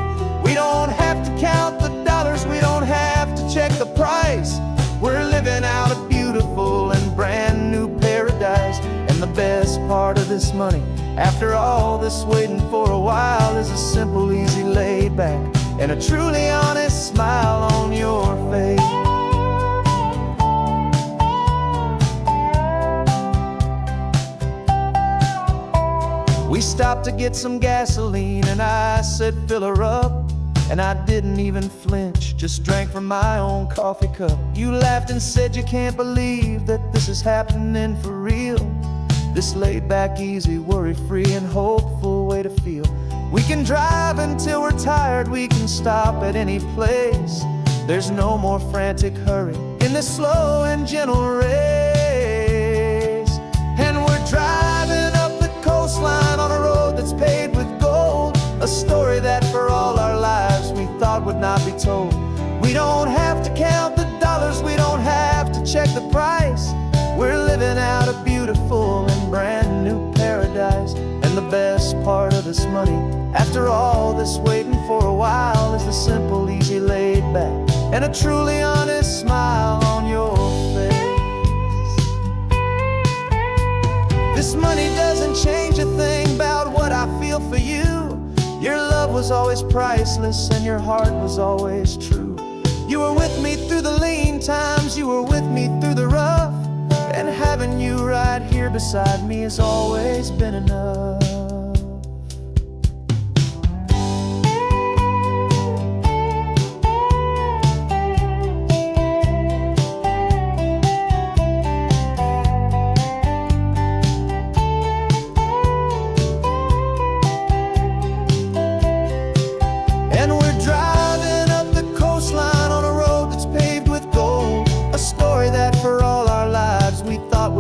We don't have to count the dollars, we don't have to check the price. We're living out a beautiful and brand new paradise. And the best part of this money, after all this waiting for a while, is a simple, easy, laid back, and a truly honest smile on your face. We stopped to get some gasoline, and I I said fill her up, and I didn't even flinch, just drank from my own coffee cup. You laughed and said you can't believe that this is happening for real. This laid back, easy, worry-free and hopeful way to feel. We can drive until we're tired, we can stop at any place. There's no more frantic hurry in this slow and gentle race. And we're driving up the coastline on a road that's paved with gold, a story that for all our lives we thought would not be told. We don't have to count the dollars, we don't have to check the price. We're living out a beautiful and brand new paradise. And the best part of this money, after all this waiting for a while, is the simple, easy, laid back, and a truly honest smile on your face. This money doesn't change a thing about what I feel for you. Your love was always priceless and your heart was always true. You were with me through the lean times, you were with me through the rough, and having you right here beside me has always been enough.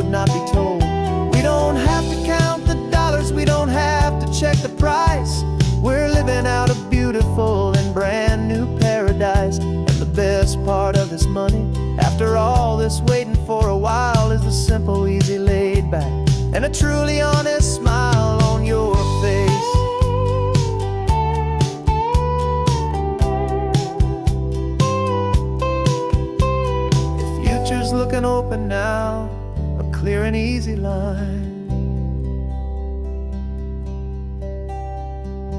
Not be told. We don't have to count the dollars, we don't have to check the price. We're living out a beautiful and brand new paradise. And the best part of this money, after all this waiting for a while, is the simple, easy, laid back, and a truly honest smile on your face. The future's looking open now, clear and easy line.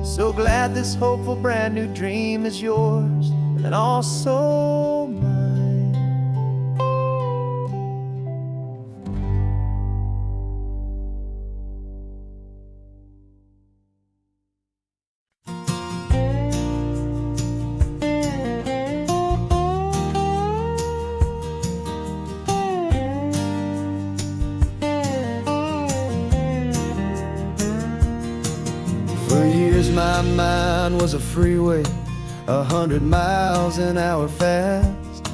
So glad this hopeful brand new dream is yours and also mine. For years my mind was a freeway, 100 miles an hour fast,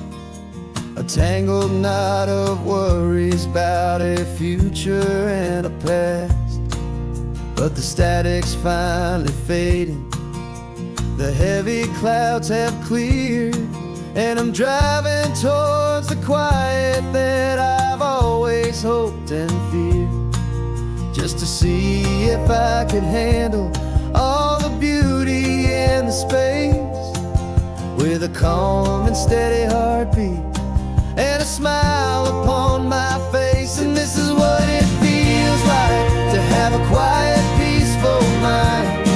a tangled knot of worries about a future and a past. But the static's finally fading, the heavy clouds have cleared, and I'm driving towards the quiet that I've always hoped and feared, just to see if I could handle all the beauty and the space, with a calm and steady heartbeat and a smile upon my face. And this is what it feels like to have a quiet, peaceful mind.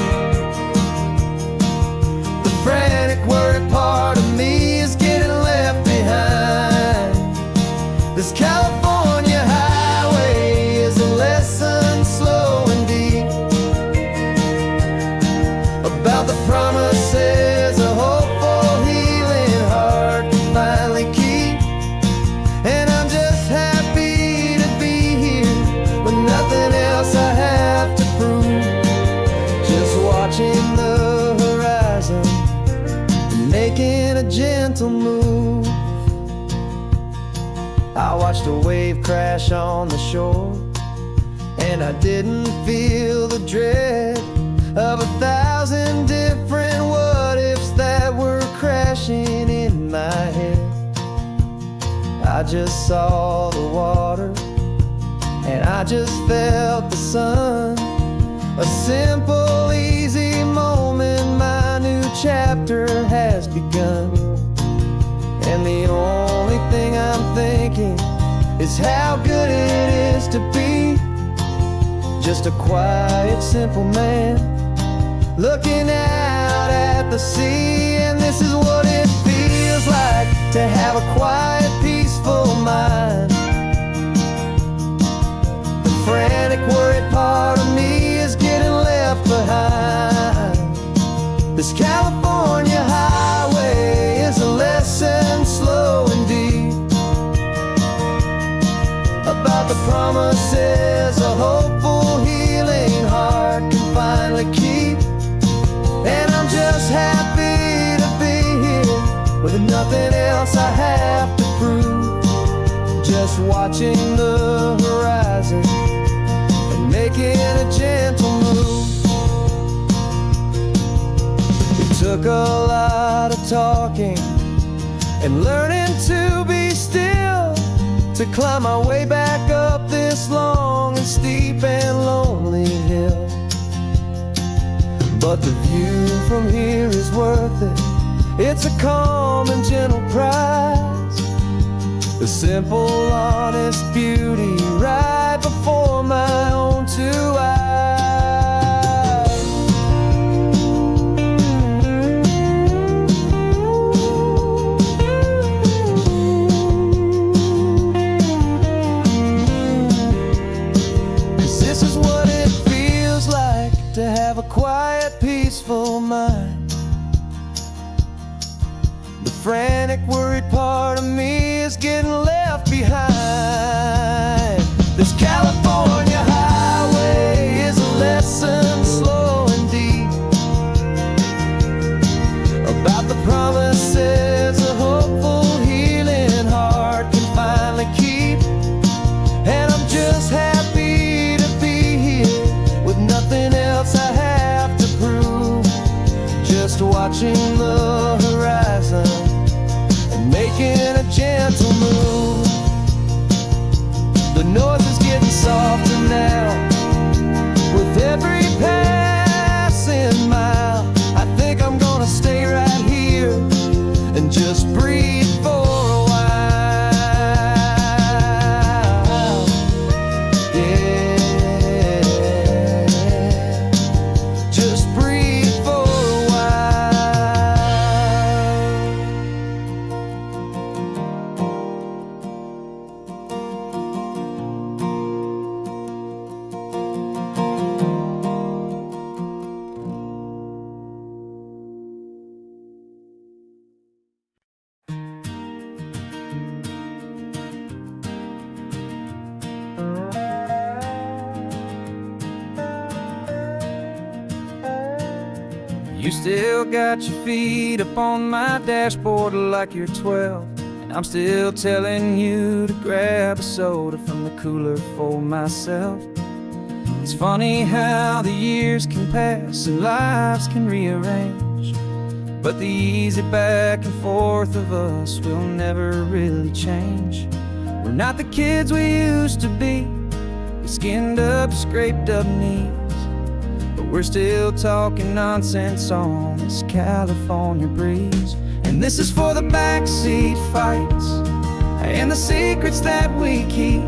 The frantic, worried part of me is getting left behind. This California highway is a lesson slow and deep about the promises a hopeful, healing heart can finally keep. And I'm just happy to be here with nothing else I have to prove, just watching the horizon and making a gentle move. I watched a wave crash on the shore, and I didn't feel the dread of 1,000 different what-ifs that were crashing in my head. I just saw the water, and I just felt the sun. A simple, easy moment, my new chapter has begun. And the only thing I'm thinking is how good it is to be just a quiet, simple man looking out at the sea. And this is what it feels like to have a quiet, peaceful mind. The frantic, worried part of me is getting left behind. This California highway is a lesson slow and deep about the promises a hopeful, healing heart can finally keep. And I'm just happy to be here with nothing else I have to prove. Just watching the horizon and making a gentle move. It took a lot of talking and learning to be still to climb my way back up this long and steep and lonely hill. But the view from here is worth it. It's a calm and gentle prize, the simple, honest beauty right before my own two eyes. 'Cause this is what it feels like to have a quiet, peaceful mind. The frantic, worried part of me is getting left behind. This California highway is a lesson slow and deep about the promises a hopeful, healing heart can finally keep. And I'm just happy to be here with nothing else I have to prove. Just watching the horizon and making a gentle move. The noise is getting softer now with every passing mile. I think I'm gonna stay right here and just breathe for a while. Yeah, just breathe for a while. You still got your feet up on my dashboard like you're 12, and I'm still telling you to grab a soda from the cooler for myself. It's funny how the years can pass and lives can rearrange, but the easy back and forth of us will never really change. We're not the kids we used to be, with skinned up, scraped up knees, but we're still talking nonsense on this California breeze. And this is for the backseat fights and the secrets that we keep,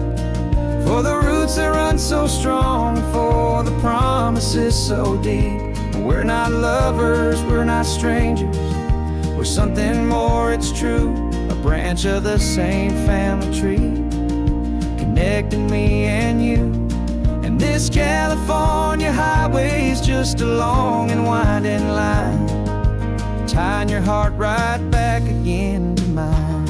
for the roots that run so strong, for the promises so deep. We're not lovers, we're not strangers, we're something more, it's true. A branch of the same family tree, connecting me and you. And this California highway is just a long and winding line, tying your heart right back again to mine.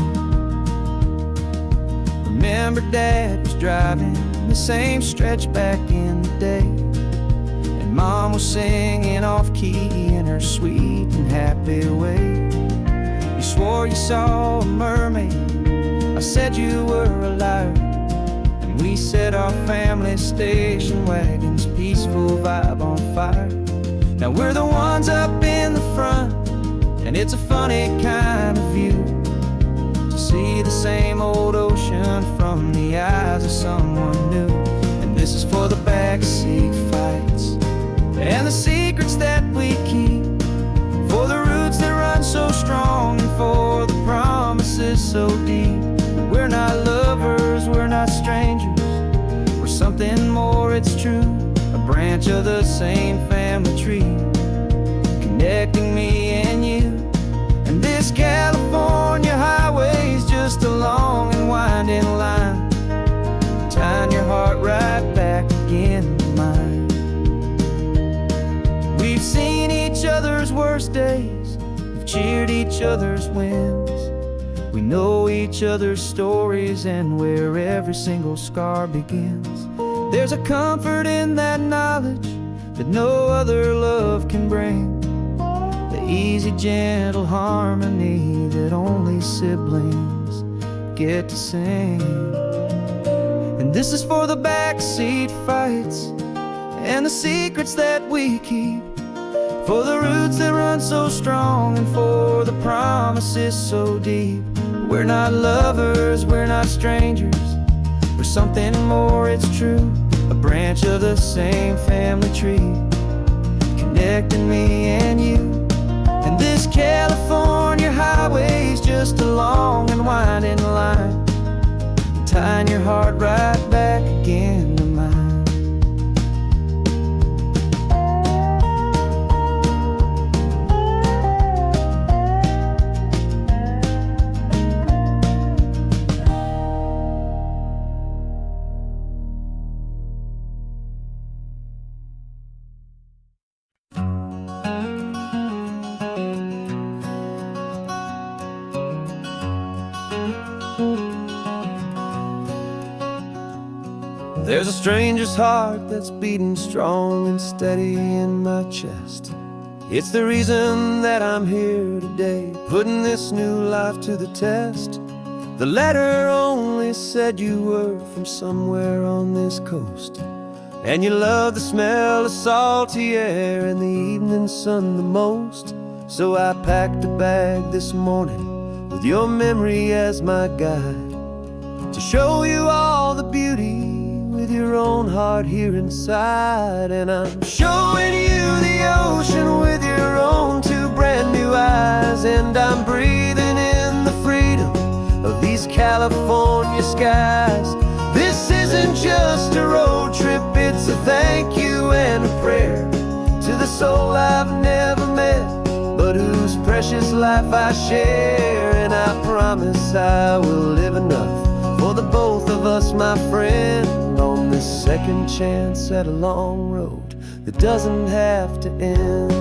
Remember Dad was driving the same stretch back in the day, and Mom was singing off-key in her sweet and happy way. You swore you saw a mermaid, I said you were a liar, and we set our family station wagon's peaceful vibe on fire. Now we're the ones up in the front, and it's a funny kind of view to see the same old ocean from the eyes of someone new. And this is for the backseat fights and the secrets that we keep, for the roots that run so strong, and for the promises so deep. We're not lovers, we're not strangers, we're something more, it's true. A branch of the same family tree, connecting me and you. And this California highway is just a long and winding line, tying your heart right back again to mine. We've seen each other's worst days, we've cheered each other's wins. We know each other's stories and where every single scar begins. There's a comfort in that knowledge that no other love can bring. The easy, gentle harmony that only siblings get to sing. And this is for the backseat fights and the secrets that we keep, for the roots that run so strong and for the promises so deep. We're not lovers, we're not strangers, we're something more, it's true. A branch of the same family tree, connecting me and you. And this California highway's just a long and winding line, tying your heart right back again to mine. There's a stranger's heart that's beating strong and steady in my chest. It's the reason that I'm here today, putting this new life to the test. The letter only said you were from somewhere on this coast, and you love the smell of salty air and the evening sun the most. So I packed a bag this morning with your memory as my guide, to show you all the beauty with your own heart here inside. And I'm showing you the ocean with your own two brand new eyes, and I'm breathing in the freedom of these California skies. This isn't just a road trip, it's a thank you and a prayer to the soul I've never met, but whose precious life I share. And I promise I will live enough for the both of us, my friend, on this second chance at a long road that doesn't have to end.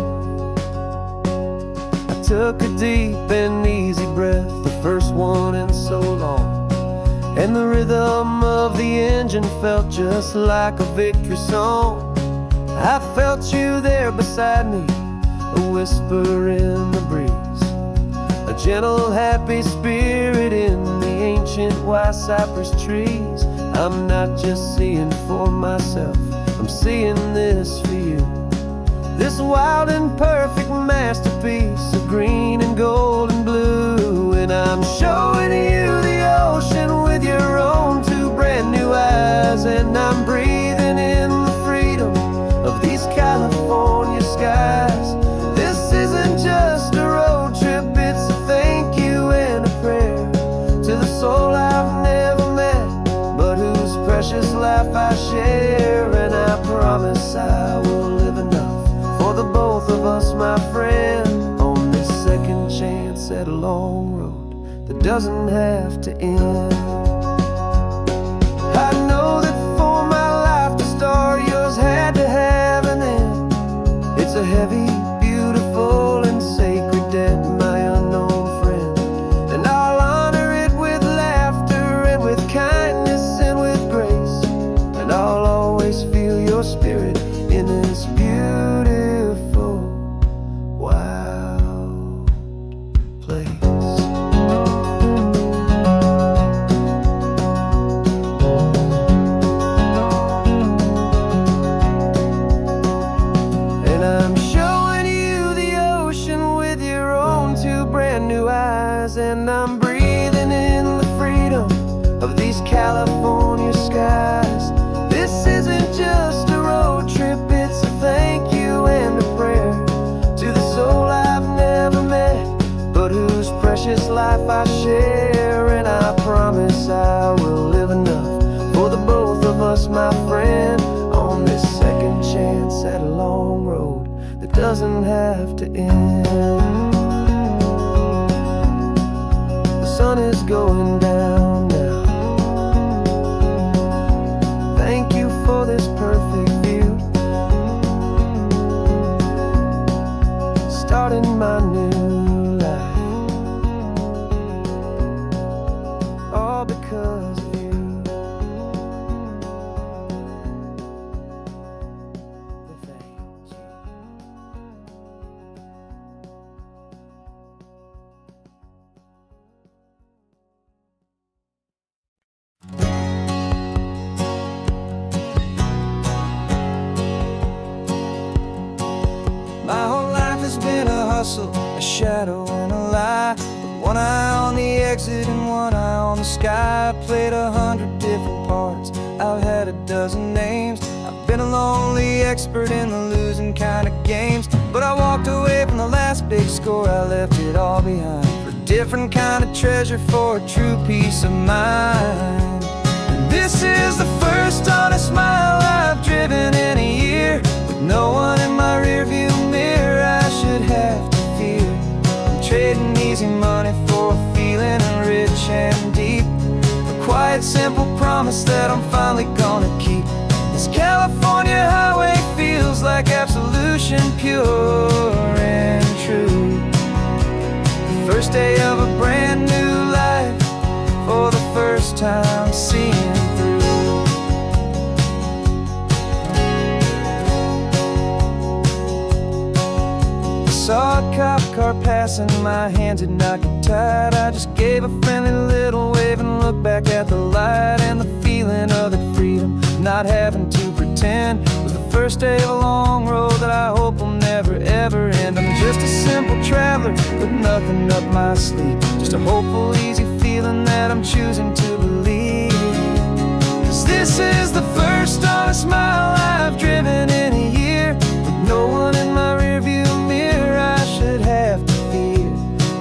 I took a deep and easy breath, the first one in so long, and the rhythm of the engine felt just like a victory song. I felt you there beside me, a whisper in the breeze, a gentle happy spirit in the ancient white cypress trees. I'm not just seeing for myself, I'm seeing this for you. This wild and perfect masterpiece of green and gold and blue. And I'm showing you the ocean with your own two brand new eyes, and I'm breathing in the freedom of these California skies. This isn't just a road trip, it's a thank you and a prayer to the soul I've never met, but whose precious life I share. And I promise I will live enough for the both of us, my friend, on this second chance at a long road that doesn't have to end. I know that for my life to start, yours had to have an end. It's a heavy, beautiful, and sacred debt, my unknown friend, and I'll honor it with laughter and with kindness and with grace, and I'll always feel your spirit in this beautiful, wild place. And I'm showing you the ocean with your own two brand new eyes, and I'm breathing in the freedom of these California skies. This isn't just a road trip, it's a thank you and a prayer to the soul I've never met, but whose precious life I share. And I promise I will live enough for the both of us, my friend, on this second chance at a long road that doesn't have to end. The sun is going down now. Thank you for this perfect view. starting my new life, all because of you. Thank you. My whole life has been a hustle, a shadow and a lie, with one eye on the exit and one eye on the sky. I played 100 different parts, I've had a dozen names. I've been a lonely expert in the losing kind of games, but I walked away from the last big score. I left it all behind for a different kind of treasure, for a true peace of mind. And this is the first honest mile I've driven in a year, with no one in my rearview mirror I should have to fear. I'm trading easy money for a feeling rich and deep, a quiet simple promise that I'm finally gonna keep. This California highway feels like absolution, pure and true. The first day of a brand new life, for the first time seeing through. Saw a cop car passing, my hands had not got tied. I just gave a friendly little wave and looked back at the light, and the feeling of the freedom, not having to pretend, was the first day of a long road that I hope will never ever end. I'm just a simple traveler with nothing up my sleeve, just a hopeful easy feeling that I'm choosing to believe. 'Cause this is the first honest mile I've driven in a year, with no one in my rearview mirror I should have to fear.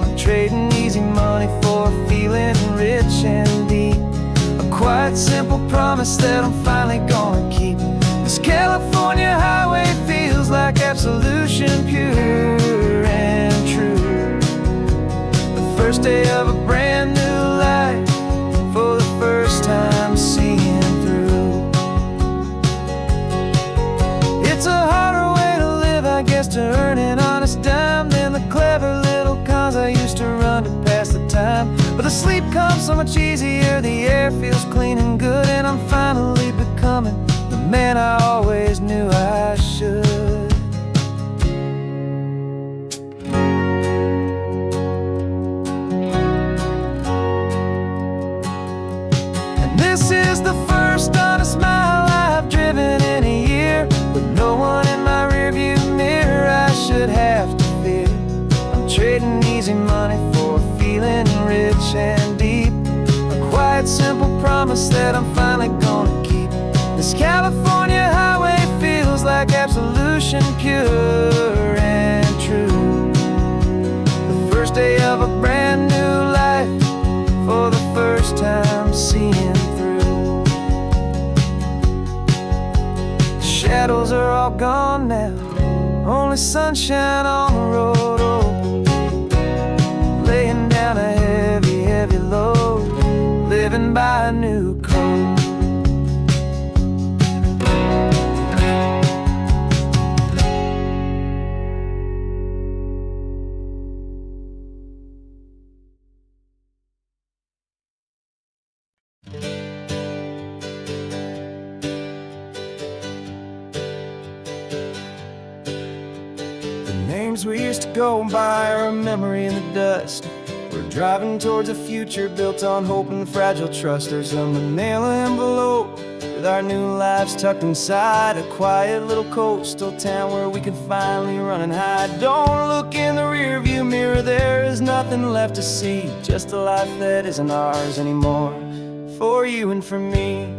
I'm trading easy money for a feeling rich and deep, a quiet simple promise that I'm finally gonna keep. This California highway feels like absolution, pure and true. The first day of a brand new life, for the first time seeing through. It's a harder way to live, I guess, to earn an honest dime than the clever little cons I used to run to pass the time. But the sleep comes so much easier, the air feels clean and good, and I'm finally becoming the man I always knew I should. And this is the first honest mile I've driven in a year, with no one in my rearview mirror I should have to fear. I'm trading easy money for a feeling rich and deep, a quiet simple promise that I'm finally gonna keep. This California highway feels like absolution, pure and true. The first day of a brand new life, for the first time seeing through. The shadows are all gone now, only sunshine on the road. Oh, laying down a heavy, heavy load, living by a new code. Names we used to go by are a memory in the dust. We're driving towards a future built on hope and fragile trust. There's a manila envelope with our new lives tucked inside, a quiet little coastal town where we can finally run and hide. Don't look in the rearview mirror, there is nothing left to see, just a life that isn't ours anymore, for you and for me.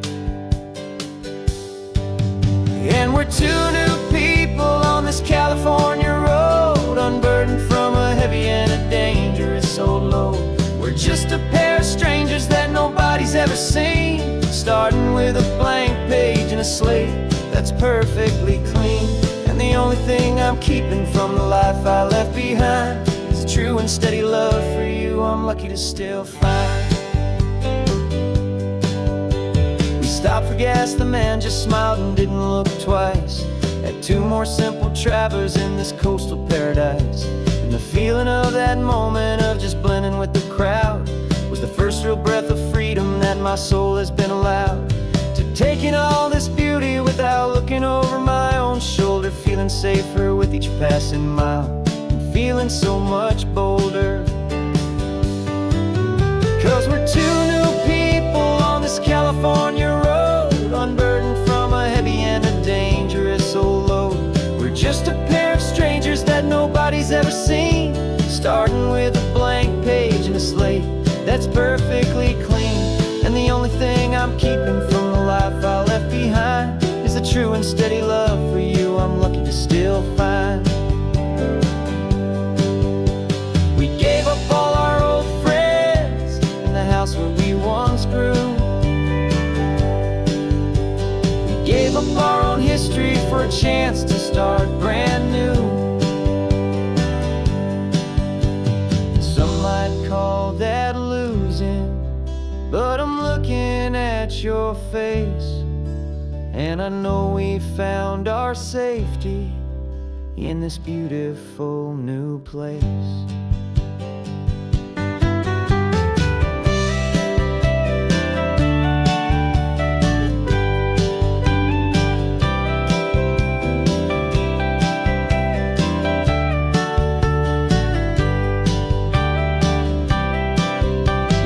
And we're two new people on this California road, unburdened from a heavy and a dangerous old load. We're just a pair of strangers that nobody's ever seen, starting with a blank page and a slate that's perfectly clean. And the only thing I'm keeping from the life I left behind is a true and steady love for you I'm lucky to still find. We stopped for gas, the man just smiled and didn't look twice at two more simple travelers in this coastal paradise. feeling of that moment of just blending with the crowd was the first real breath of freedom that my soul has been allowed to take in all this beauty without looking over my own shoulder, feeling safer with each passing mile and feeling so much bolder. 'Cause we're two new people on this California road, unburdened from a heavy and a dangerous old load. We're just a pair of strangers that nobody's ever seen, starting with a blank page and a slate that's perfectly clean. And the only thing I'm keeping from the life I left behind is the true and steady love for you I'm lucky to still find. We gave up all our old friends in the house where we once grew. We gave up our own history for a chance to start brand new. Some might call that losing, but I'm looking at your face, and I know we found our safety in this beautiful new place.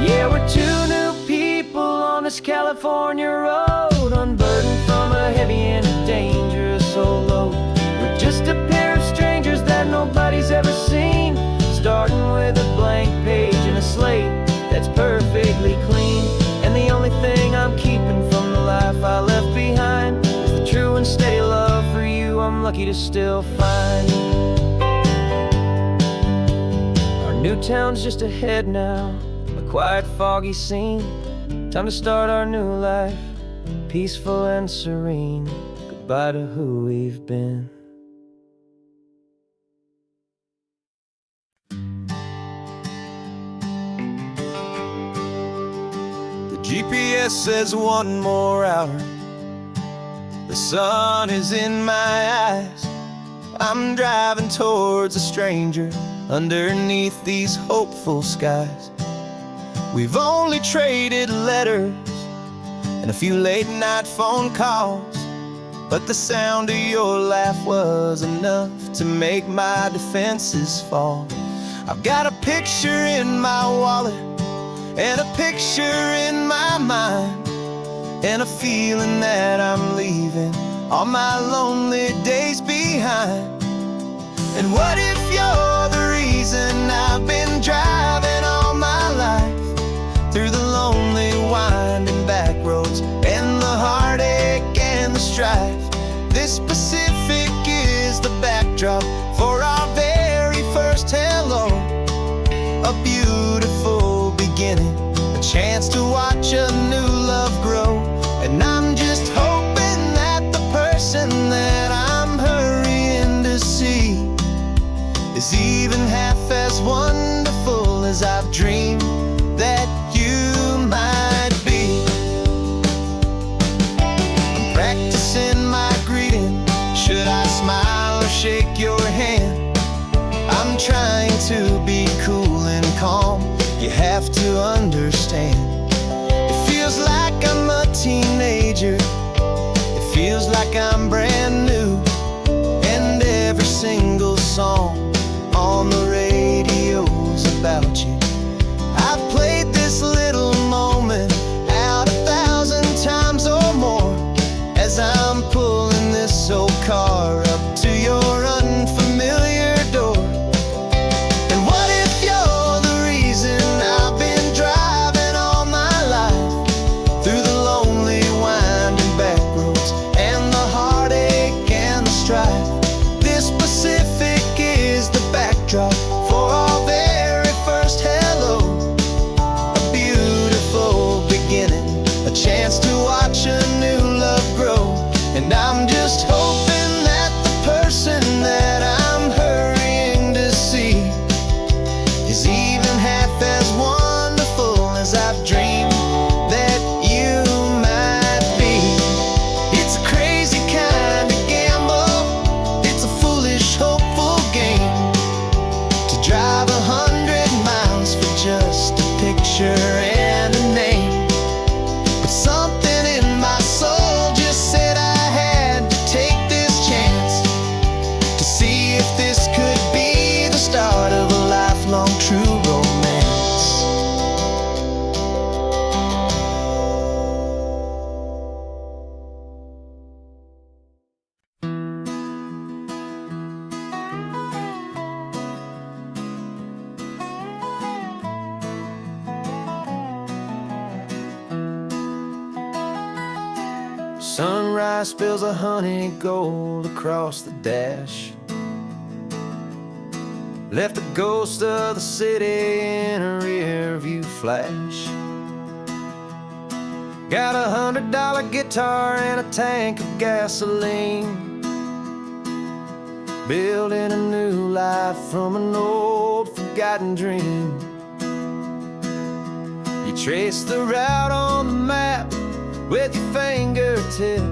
Yeah, we're two new people on this California road, unburdened from a heavy and a dangerous old load. We're just a pair of strangers that nobody's ever seen, starting with a blank page and a slate that's perfectly clean. And the only thing I'm keeping from the life I left behind is the true and steady love for you I'm lucky to still find. Our new town's just ahead now, a quiet, foggy scene. Time to start our new life, peaceful and serene. Goodbye to who we've been. The GPS says one more hour. The sun is in my eyes. I'm driving towards a stranger underneath these hopeful skies. We've only traded letters and a few late night phone calls, but the sound of your laugh was enough to make my defenses fall. I've got a picture in my wallet and a picture in my mind, and a feeling that I'm leaving all my lonely days behind. And what if you're the reason I've been driving all my life, through the lonely winding back roads and the heartache and the strife? This Pacific is the backdrop for our very first hello, a beautiful beginning, a chance to watch a new love grow. And I'm just hoping that the person that I'm hurrying to see is even half as wonderful as I've dreamed that you might be. I'm practicing my greeting. Should I smile or shake your hand? I'm trying to be cool and calm. You have to understand. It feels like I'm a teenager. It feels like I'm brand new. And every single song on the radio's about you. I've played this little moment out 1,000 times or more as I'm pulling this old car up to your unfamiliar door. And what if you're the reason I've been driving all my life, through the lonely winding back roads and the heartache and the strife? This Pacific is the backdrop for our very first hello, drive 100 miles for just a picture and a name. But something in my soul just said I had to take this chance to see if this could be the start of a lifelong true romance. Sunrise spills a honey gold across the dash, left the ghost of the city in a rear view flash. Got $100 guitar and a tank of gasoline, building a new life from an old forgotten dream. You trace the route on the map with your fingertip,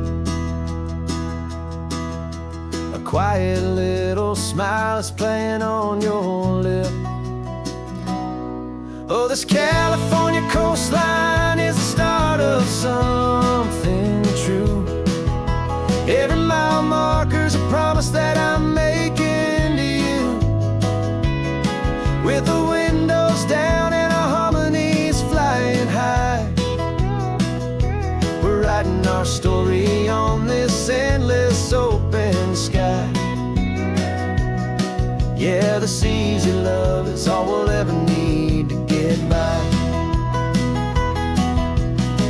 a quiet little smile is playing on your lip. Oh, this California coastline is the start of something true. Every mile marker's a promise that I'm making to you, with the windows down and our harmonies flying high. We're writing our story on this endless open sky. Yeah, this easy love is all we'll ever need to get by.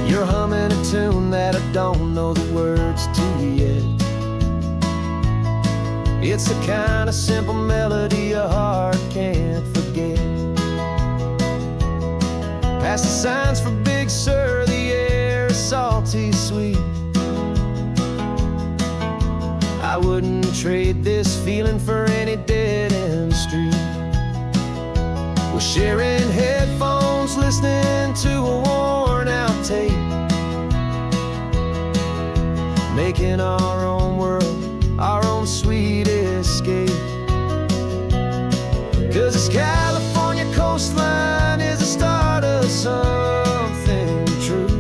You're humming a tune that I don't know the words to yet. It's the kind of simple melody your heart can't forget. Past the signs for Big Sur, the air is salty sweet. I wouldn't trade this feeling for any dead-end street. We're sharing headphones, listening to a worn-out tape, making our own world, our own sweet escape. 'Cause this California coastline is the start of something true.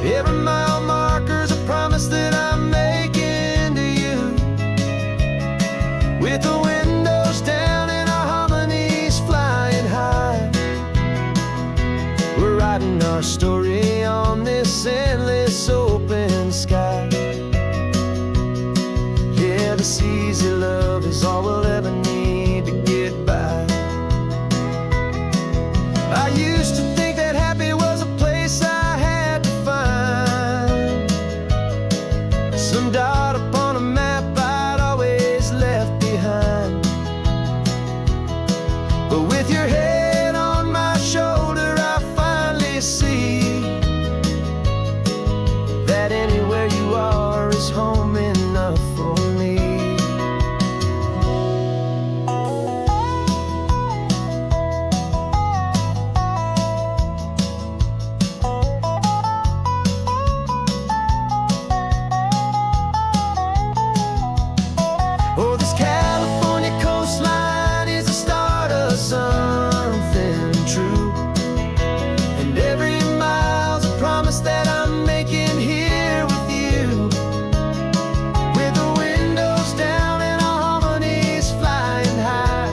Every mile marker's a promise that I'm making to you, with the windows down and our harmonies flying high. We're writing our story on this endless open sky. Yeah, this easy love is all we'll ever need to get by. I used to think that happy was a place I had to find, some dot upon a map I'd always left behind. But with your head on my shoulder, I finally see that anywhere you are is home enough for me. Oh, this California coastline is the start of something true, and every mile's a promise that I'm making here with you, with the windows down and our harmonies flying high.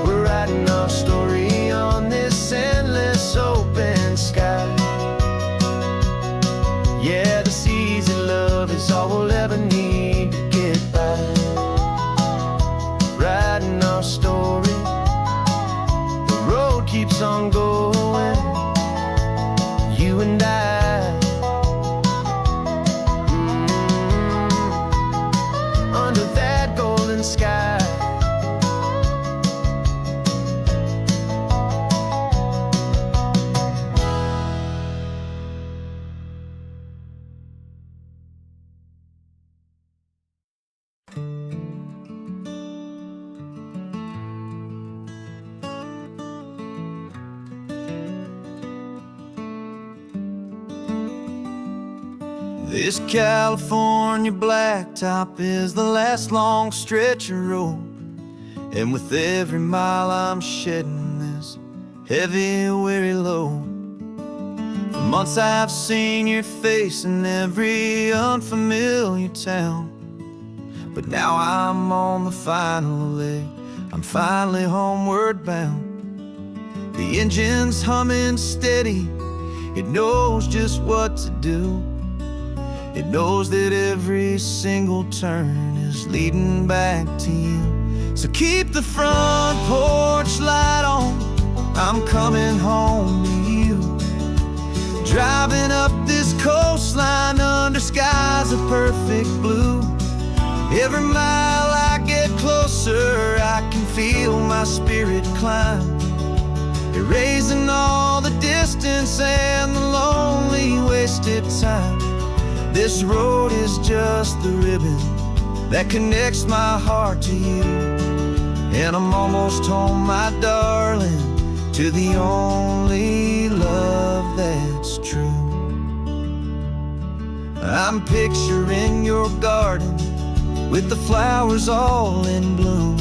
We're writing our story on this endless open sky. Yeah, this easy love is all we'll ever need to get by. Writing our story, the road keeps on going, you and I. Under that golden sky. This California blacktop is the last long stretch of road, And with every mile I'm shedding this heavy, weary load. For months I've seen your face in every unfamiliar town, but now I'm on the final leg, I'm finally homeward bound. The engine's humming steady, it knows just what to do. It knows that every single turn is leading back to you. So keep the front porch light on, I'm coming home to you. Driving up this coastline under skies of perfect blue. Every mile I get closer, I can feel my spirit climb, erasing all the distance and the lonely wasted time. This road is just the ribbon that connects my heart to you. And I'm almost home, my darling, to the only love that's true. I'm picturing your garden with the flowers all in bloom.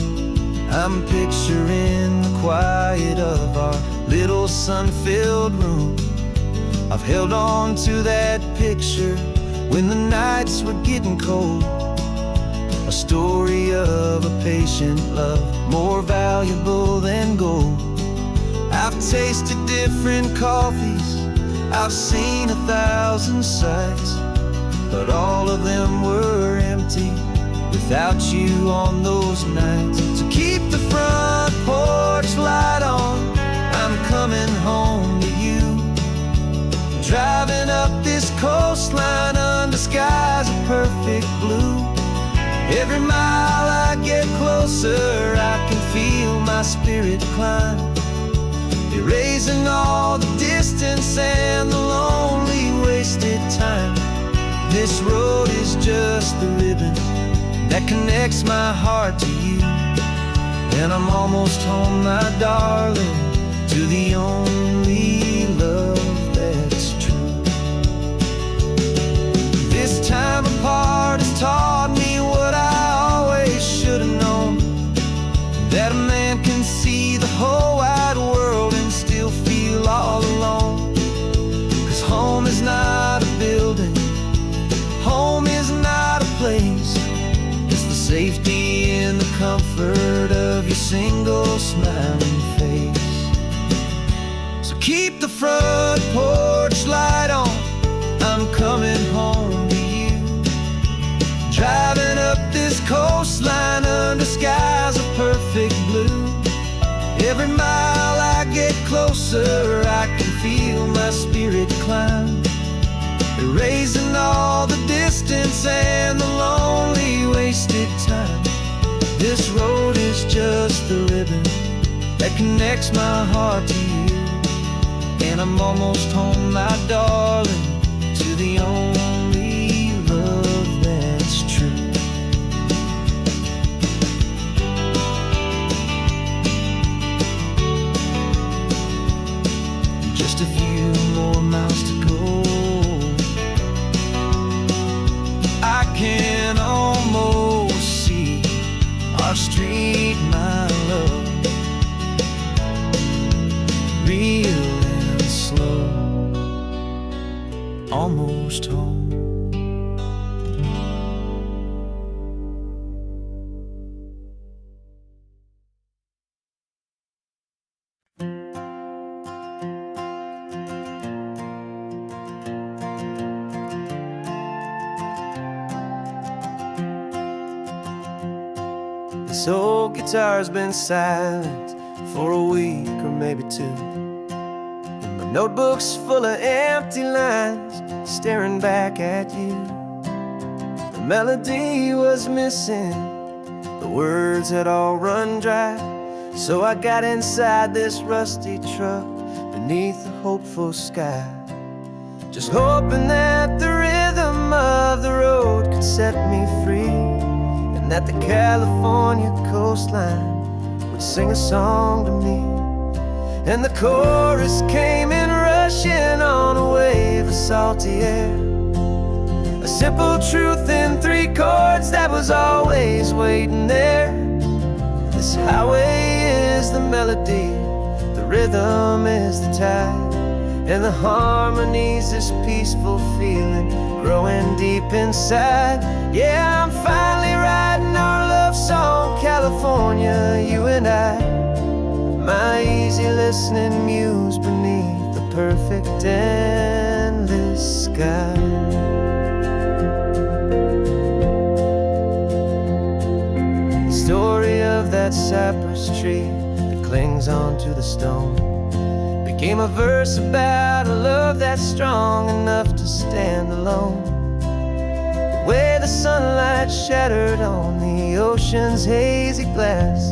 I'm picturing the quiet of our little sun-filled room. I've held on to that picture when the nights were getting cold. A story of a patient love, more valuable than gold. I've tasted different coffees, I've seen 1,000 sights, but all of them were empty without you on those nights. So keep the front porch light on, I'm coming home to you. Driving up this coastline under skies of perfect blue. Every mile I get closer, I can feel my spirit climb, erasing all the distance and the lonely wasted time. This road is just the ribbon that connects my heart to you. And I'm almost home, my darling, to the only love that's true. This time apart has taught me what I always should have known, that a man can see the whole wide world and still feel all alone. 'Cause home is not a building, home is not a place, it's the safety and the comfort of your single smiling face. So keep the front porch light on, I'm coming home to you. Driving up this coastline under skies of perfect blue. Every mile I get closer, I can feel my spirit climb, erasing all the distance and the lonely wasted time. This road is just the ribbon that connects my heart to you. And I'm almost home, my darling, to the only love that's true. Just a few more miles to go, I can almost see our street, my love, real and slow, almost home. This old guitar's been silent for a week or maybe two, and my notebook's full of empty lines staring back at you. The melody was missing, the words had all run dry, so I got inside this rusty truck beneath the hopeful sky, just hoping that the rhythm of the road could set me free, and that the California coastline would sing a song to me. And the chorus came in rushing on a wave of salty air, a simple truth in 3 chords that was always waiting there. This highway is the melody, the rhythm is the tide, and the harmony's this peaceful feeling growing deep inside. Yeah, I'm finally writing our love song, California, you and I. My easy listening muse beneath the perfect endless sky. The story of that cypress tree that clings onto the stone became a verse about a love that's strong enough to stand alone. The way the sunlight shattered on the ocean's hazy glass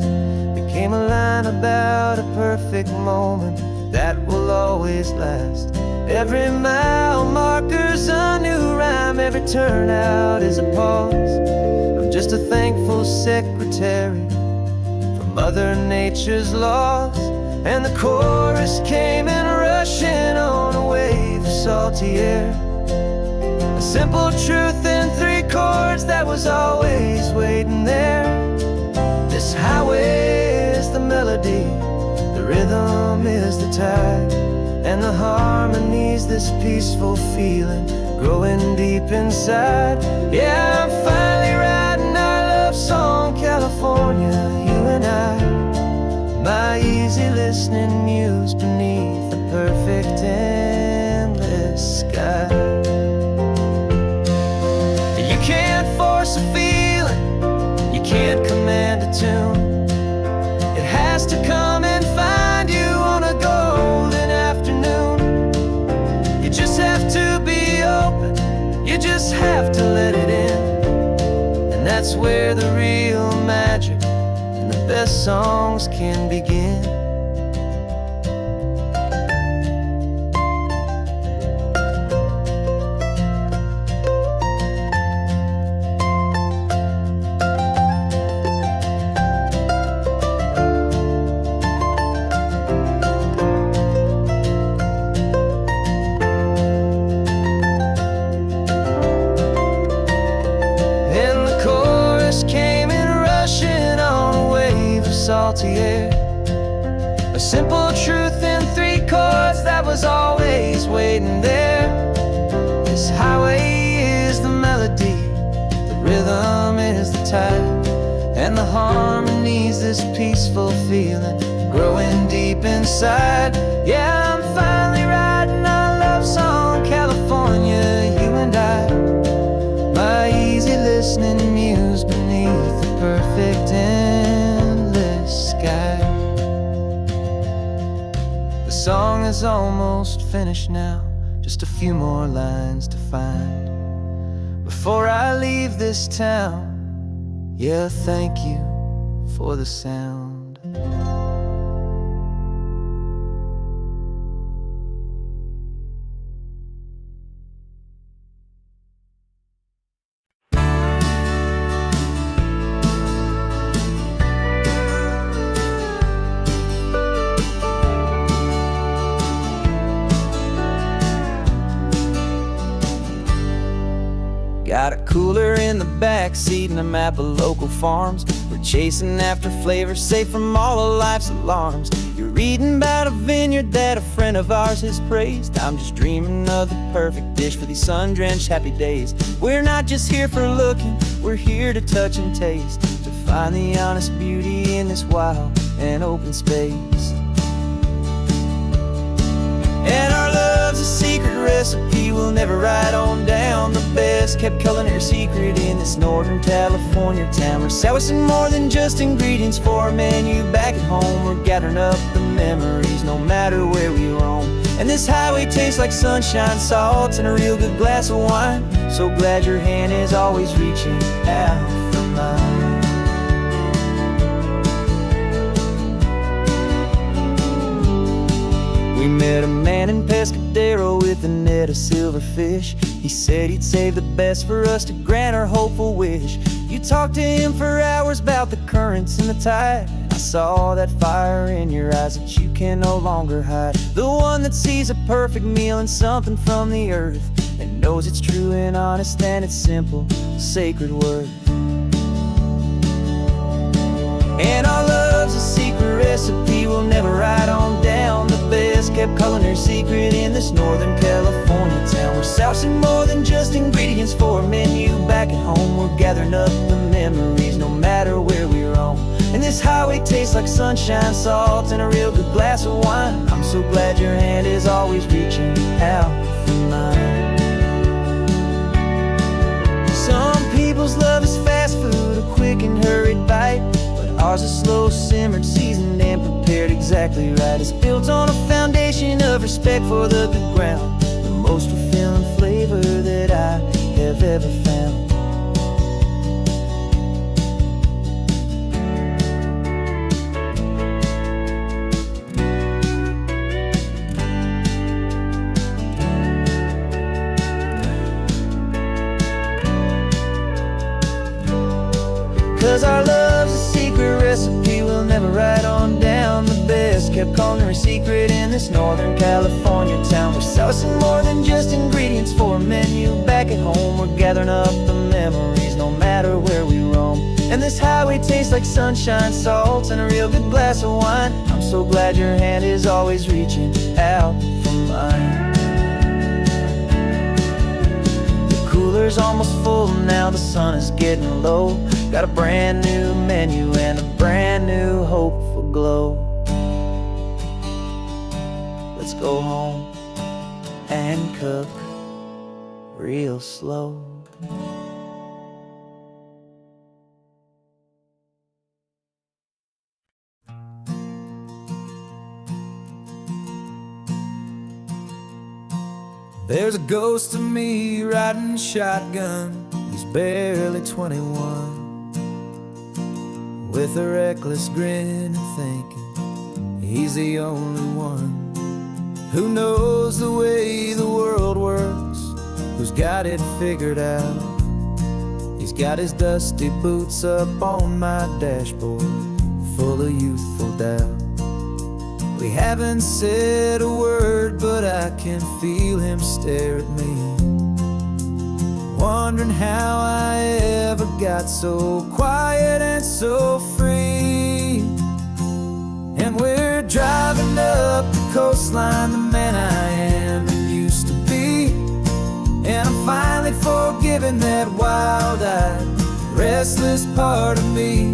became a line about a perfect moment that will always last. Every mile marker's a new rhyme, every turnout is a pause. I'm just a thankful secretary for Mother Nature's laws. And the chorus came in rushing on a wave of salty air, a simple truth in 3 chords that was always waiting there. This highway is the melody, the rhythm is the tide, and the harmony's this peaceful feeling growing deep inside. Yeah, I'm finally writing our love song, California, you and I. My easy listening muse beneath the perfect endless sky. You can't force a feeling, you can't command a tune. It has to come and find you on a golden afternoon. You just have to be open, you just have to let it in. And that's where the real magic and the best songs can begin. Salty air, a simple truth in 3 chords that was always waiting there. This highway is the melody, the rhythm is the tide, and the harmony's this peaceful feeling growing deep inside. Yeah, I'm finally writing our love song, California, you and I. My easy listening muse beneath the perfect endless sky. The song is almost finished now, just a few more lines to find before I leave this town. Yeah, thank you for the sound. Got a cooler in the back seat and a map of local farms. We're chasing after flavors safe from all of life's alarms. You're reading about a vineyard that a friend of ours has praised. I'm just dreaming of the perfect dish for these sun-drenched happy days. We're not just here for looking, we're here to touch and taste, to find the honest beauty in this wild and open space. And our love's a secret recipe we'll never write on down. The best kept culinary secret in this Northern California town. We're selling more than just ingredients for a menu back at home. We're gathering up the memories no matter where we roam. And this highway tastes like sunshine, salt, and a real good glass of wine. So glad your hand is always reaching out for mine. We met a man in Pescadero with a net of silverfish. He said he'd save the best for us to grant our hopeful wish. You talked to him for hours about the currents and the tide. I saw that fire in your eyes that you can no longer hide. The one that sees a perfect meal in something from the earth, and knows it's true and honest and it's simple, sacred worth. And our love secret in this Northern California town. We're sourcing more than just ingredients for a menu. Back at home, we're gathering up the memories, no matter where we roam. And this highway tastes like sunshine, salt, and a real good glass of wine. I'm so glad your hand is always reaching out for mine. Some people's love is fast food, a quick and hurried bite, but ours is slow simmered, seasoned, and prepared exactly right. It's built on a foundation of respect for the good ground, the most fulfilling flavor that I have ever found. 'Cause our love's a secret recipe we'll never write on down. The best kept culinary secret in this Northern California town. We're sourcing more than just ingredients for a menu. Back at home, we're gathering up the memories, no matter where we roam. And this highway tastes like sunshine, salt, and a real good glass of wine. I'm so glad your hand is always reaching out for mine. Cooler's almost full now, the sun is getting low. Got a brand new menu and a brand new hopeful glow. Let's go home and cook real slow. There's a ghost of me riding shotgun. He's barely 21, with a reckless grin and thinking he's the only one who knows the way the world works, who's got it figured out. He's got his dusty boots up on my dashboard, full of youthful doubt. We haven't said a word, but I can feel him stare at me, wondering how I ever got so quiet and so free. And we're driving up the coastline, the man I am and used to be. And I'm finally forgiving that wild-eyed, restless part of me.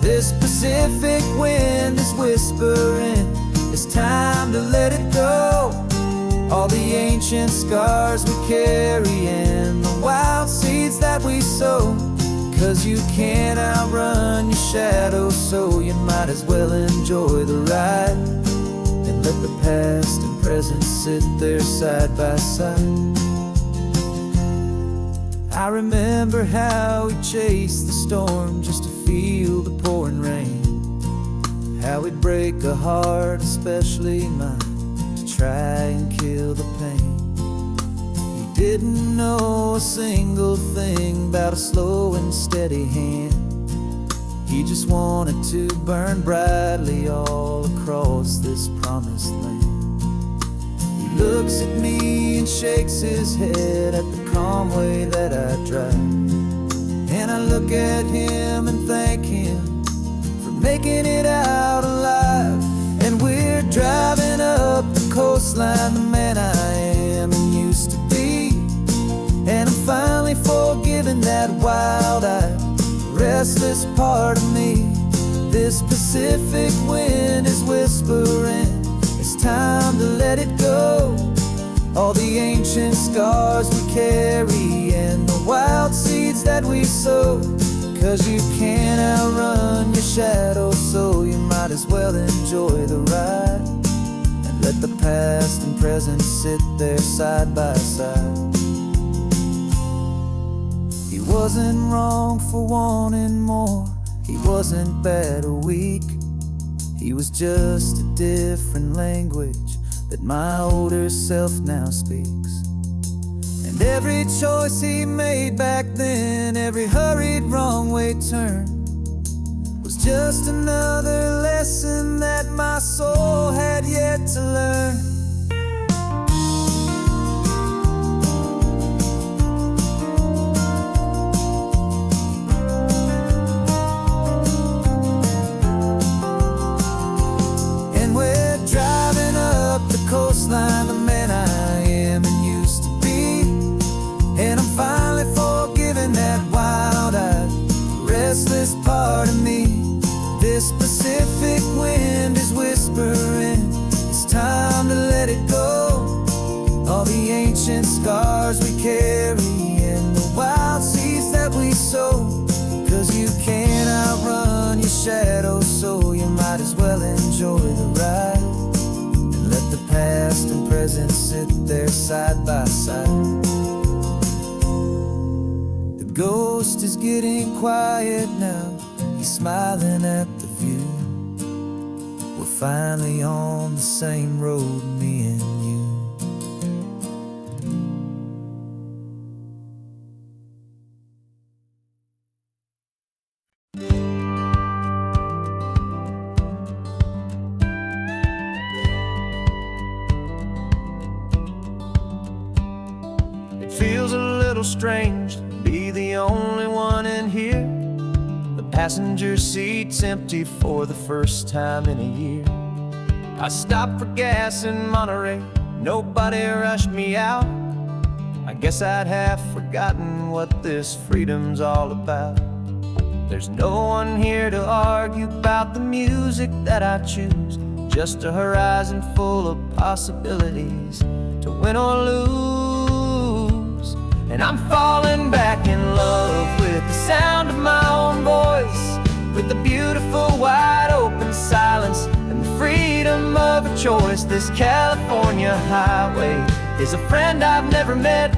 This Pacific wind is whispering, it's time to let it go. All the ancient scars we carry and the wild seeds that we sow. 'Cause you can't outrun your shadow, so you might as well enjoy the ride and let the past and present sit there side by side. I remember how we chased the storm just to feel the pouring rain, how we'd break a heart, especially mine, to try and kill the pain. He didn't know a single thing about a slow and steady hand. He just wanted to burn brightly all across this promised land. He looks at me and shakes his head at the calm way that I drive, and I look at him and thank him for making it out alive. And we're driving up the coastline, the man I am and used to be. And I'm finally forgiving that wild-eyed, restless part of me. This Pacific wind is whispering, it's time to let it go. All the ancient scars we carry and the wild seeds that we sow. 'Cause you can't outrun your shadow, so you might as well enjoy the ride and let the past and present sit there side by side. He wasn't wrong for wanting more, he wasn't bad or weak. He was just a different language that my older self now speaks. And every choice he made back then, every hurried wrong way turn, was just another lesson that my soul had yet to learn. And we're driving up the coastline, the well enjoy the ride, and let the past and present sit there side by side. The ghost is getting quiet now, he's smiling at the view. We're finally on the same road, me and you. It feels a little strange to be the only one in here. The passenger seat's empty for the first time in a year. I stopped for gas in Monterey, nobody rushed me out. I guess I'd half forgotten what this freedom's all about. There's no one here to argue about the music that I choose, just a horizon full of possibilities to win or lose. And I'm falling back in love with the sound of my own voice, with the beautiful wide open silence and the freedom of a choice. This California highway is a friend I've never met,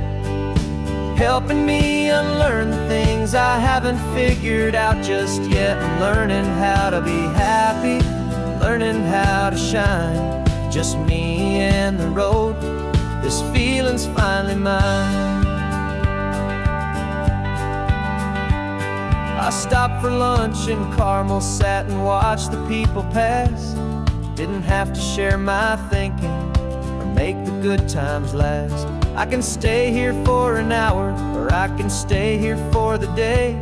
helping me unlearn the things I haven't figured out just yet. I'm learning how to be happy, learning how to shine, just me and the road. This feeling's finally mine. I stopped for lunch in Carmel, sat and watched the people pass. Didn't have to share my thinking or make the good times last. I can stay here for an hour, or I can stay here for the day,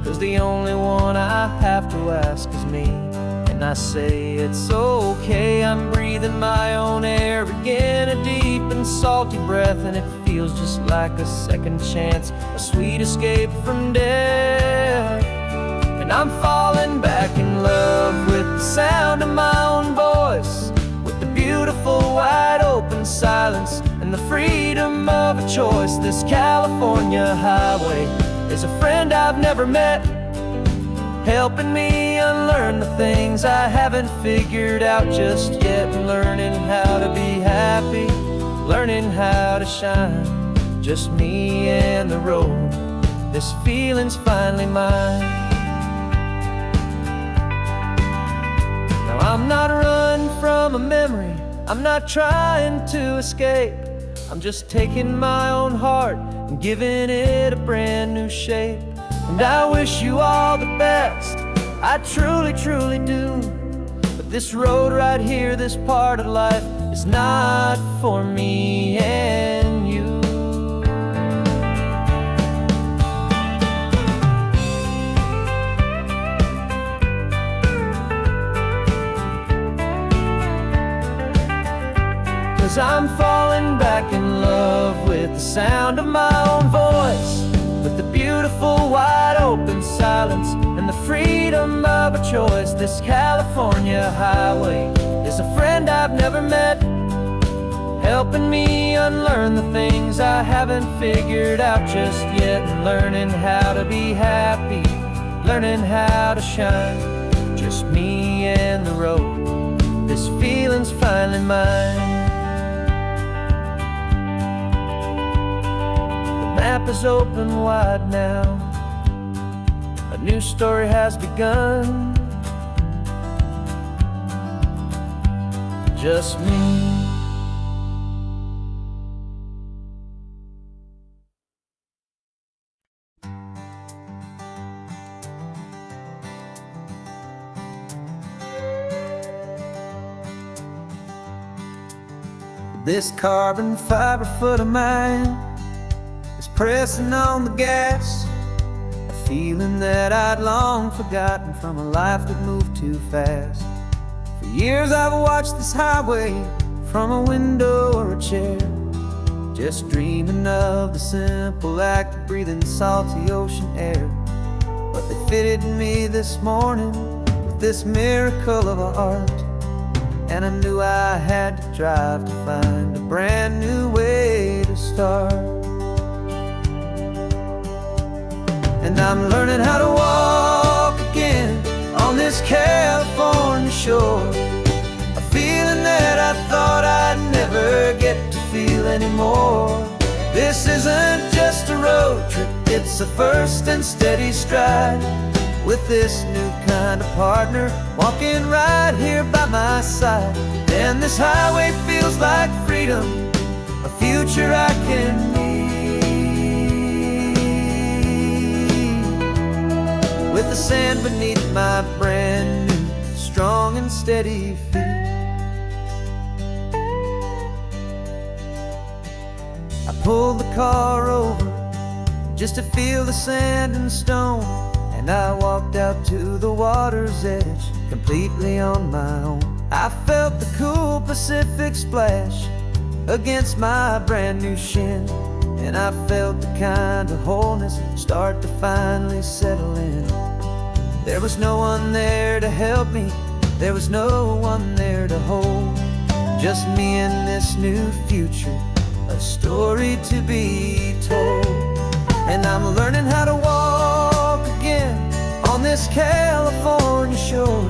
'cause the only one I have to ask is me. And I say it's okay, I'm breathing my own air again, a deep and salty breath, and it feels just like a second chance, a sweet escape from death. And I'm falling back in love with the sound of my own voice, with the beautiful wide open silence and the freedom of a choice. This California highway is a friend I've never met, helping me unlearn the things I haven't figured out just yet. Learning how to be happy, learning how to shine, just me and the road. This feeling's finally mine. Now I'm not running from a memory, I'm not trying to escape. I'm just taking my own heart and giving it a brand new shape. And I wish you all the best, I truly, truly do. But this road right here, this part of life, is not for me and you. Cause I'm falling back in love with the sound of my own voice, with the beautiful wide open silence and the freedom of a choice. This California highway is a friend I've never met, helping me unlearn the things I haven't figured out just yet. And learning how to be happy, learning how to shine, just me and the road. This feeling's finally mine. The map is open wide now, a new story has begun, just me. This carbon fiber foot of mine is pressing on the gas, a feeling that I'd long forgotten from a life that moved too fast. For years I've watched this highway from a window or a chair, just dreaming of the simple act of breathing salty ocean air. But they fitted me this morning with this miracle of art, and I knew I had to drive to find a brand new way to start. And I'm learning how to walk again on this California shore. shore. A feeling that I thought I'd never get to feel anymore. This isn't just a road trip, it's a first and steady stride. With this new kind of partner walking right here by my side. And this highway feels like freedom, a future I can need. With the sand beneath my brand new, strong and steady feet. I pulled the car over just to feel the sand and stone, and I walked out to the water's edge, completely on my own. I felt the cool Pacific splash against my brand new shin, and I felt the kind of wholeness start to finally settle in. There was no one there to help me, there was no one there to hold. Just me and this new future, a story to be told. And I'm learning how to walk again on this California shore.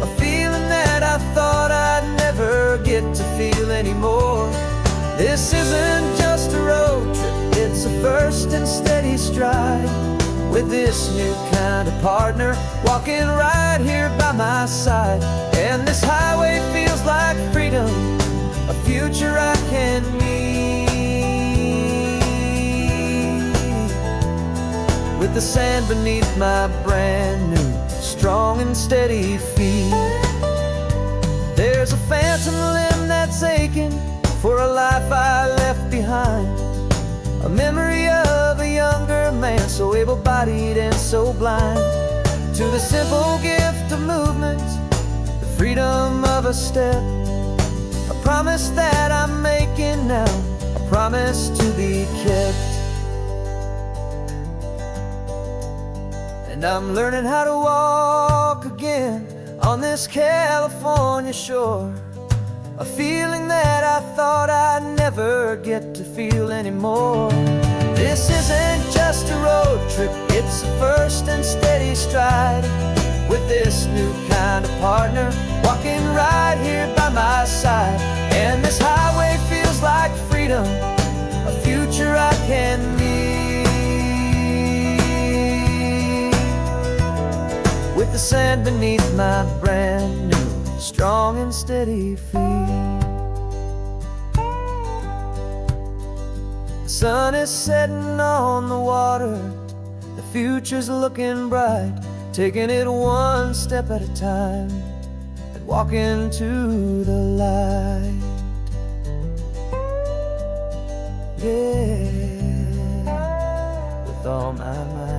A feeling that I thought I'd never get to feel anymore. This isn't just a road trip, it's a first and steady stride. With this new kind of partner walking right here by my side. And this highway feels like freedom, a future I can need. With the sand beneath my brand new, strong and steady feet. There's a phantom limb that's aching for a life I left behind. A memory of a younger man, so able-bodied and so blind. To the simple gift of movement, the freedom of a step. A promise that I'm making now, a promise to be kept. And I'm learning how to walk again on this California shore. A feeling that I thought I'd never get to feel anymore. This isn't just a road trip, it's a first and steady stride. With this new kind of partner walking right here by my side. And this highway feels like freedom, a future I can need. With the sand beneath my brand new, strong and steady feet. The sun is setting on the water, the future's looking bright. Taking it one step at a time and walking to the light. Yeah, with all my might.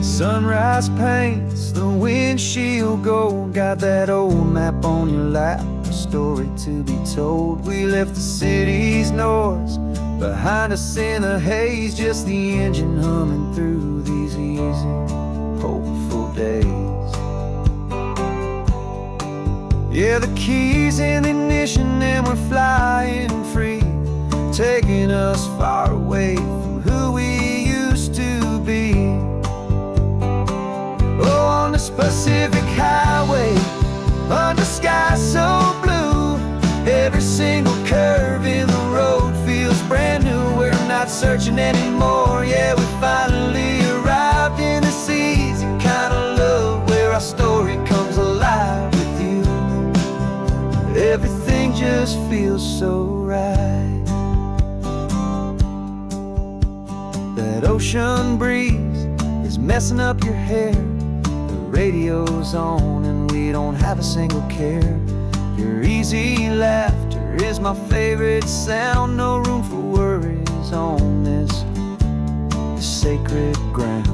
Sunrise paints the windshield gold. Got that old map on your lap, a story to be told. We left the city's noise behind us in the haze, just the engine humming through these easy, hopeful days. Yeah, the keys in the ignition and we're flying free, taking us far away from who we used to be. Oh, on this Pacific highway, under sky so blue, every single curve in the road feels brand new. We're not searching anymore, yeah, we finally arrived in this easy kind of love, where our story comes alive with you. Everything just feels so right. That ocean breeze is messing up your hair, radio's on and we don't have a single care. Your easy laughter is my favorite sound. No room for worries on this sacred ground.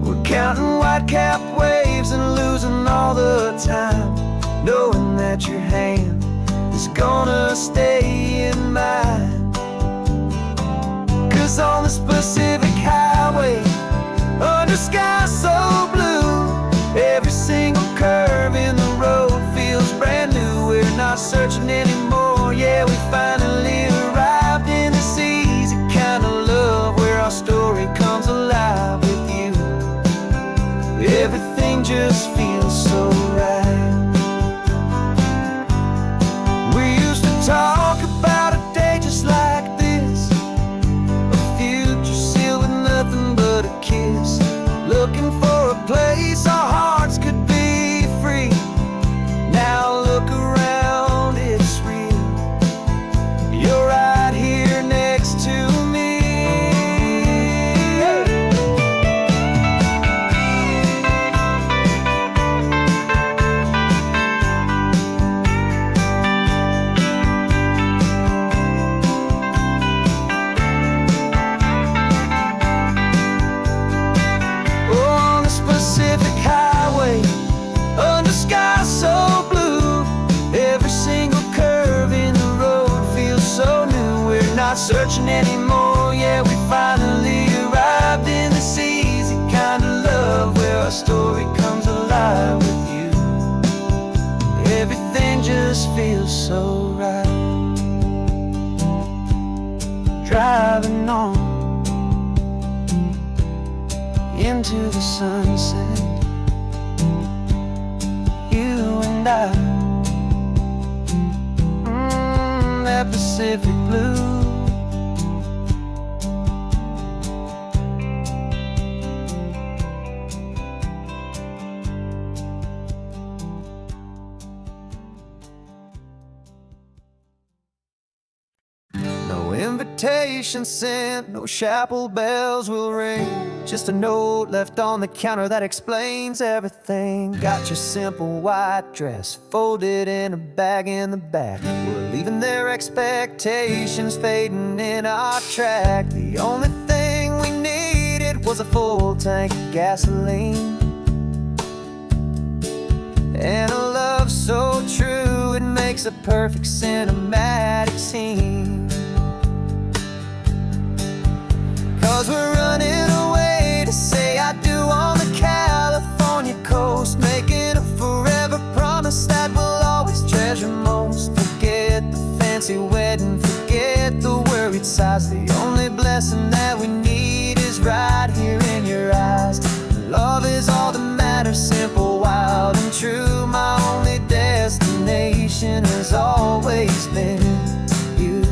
We're counting white-capped waves and losing all the time, knowing that your hand is gonna stay in mind. 'Cause on this Pacific highway, under sky so blue, every single curve in the road feels brand new. We're not searching anymore, yeah, we finally arrived in this easy kind of love, where our story comes alive with you. Everything just feels so right. We used to talk about a day just like this, a future sealed with nothing but a kiss, looking for a place our hearts could be free. Now look around, it's real. You're right here next to me. On this Pacific highway, under sky so blue, every single curve in the road feels so new. We're not searching anymore, yeah, we finally arrived in this easy kind of love, where our story comes alive with you. Everything just feels so right. Driving on into the sunset, you and I, that Pacific blue. No invitation sent, no chapel bells will ring, just a note left on the counter that explains everything. Got your simple white dress folded in a bag in the back. We're leaving their expectations fading in our track. The only thing we needed was a full tank of gasoline, and a love so true it makes a perfect cinematic scene. 'Cause we're running away to say I do on the California coast, making a forever promise that we'll always treasure most. Forget the fancy wedding, forget the worried sighs. The only blessing that we need is right here in your eyes. Love is all that matters, simple, wild, and true. My only destination has always been you.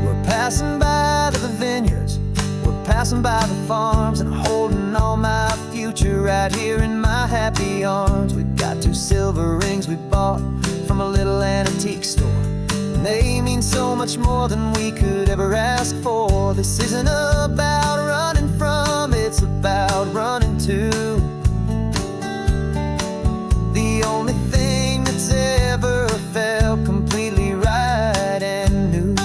We're passing by the vineyards, we're passing by the farms, and holding all my future right here in my happy arms. We've got 2 silver rings we bought from a little antique store, and they mean so much more than we could ever ask for. This isn't about running from, it's about running to. The only thing that's ever felt completely right and new.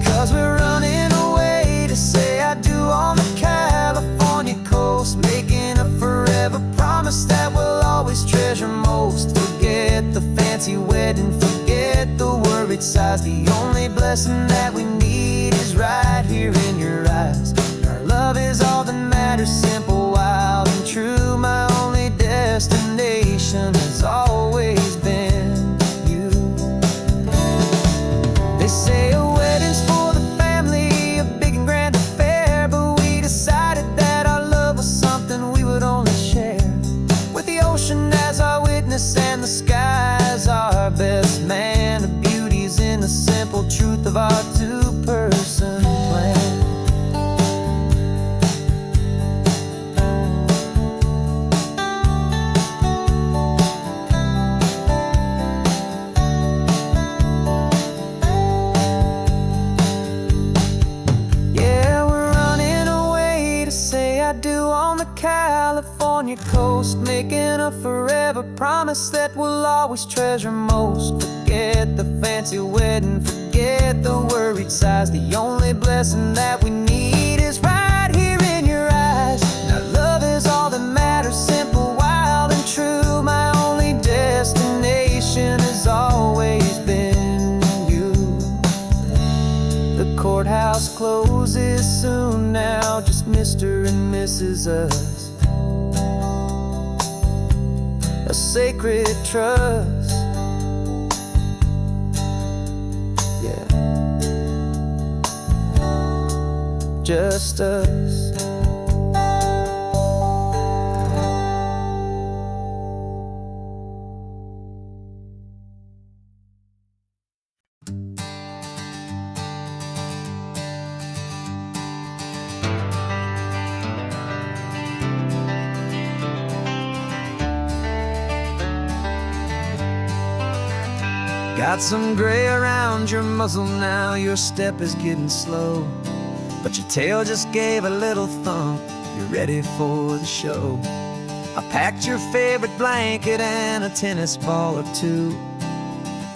'Cause we're running away to say I do on the California coast, making a forever promise that we'll always treasure most. Forget the fancy wedding, forget the worried sighs. The only blessing that we need is right here in your eyes. Our love is all that matters, simple, wild, and true. My only destination has always been you. They say a wedding's for the family, a big and grand affair, but we decided that our love was something we would only share with the ocean as our witness and the sky as our best man. The beauty's in the simple truth of our 2-person plan. California coast, making a forever promise that we'll always treasure most. Forget the fancy wedding, forget the worried sighs. The only blessing that we need is right here in your eyes. Now love is all that matters, simple, wild, and true. closes soon now, just Mr. and Mrs. Us. A sacred trust. Yeah, just us. Got some gray around your muzzle now, your step is getting slow, but your tail just gave a little thump, you're ready for the show. I packed your favorite blanket and a tennis ball or two.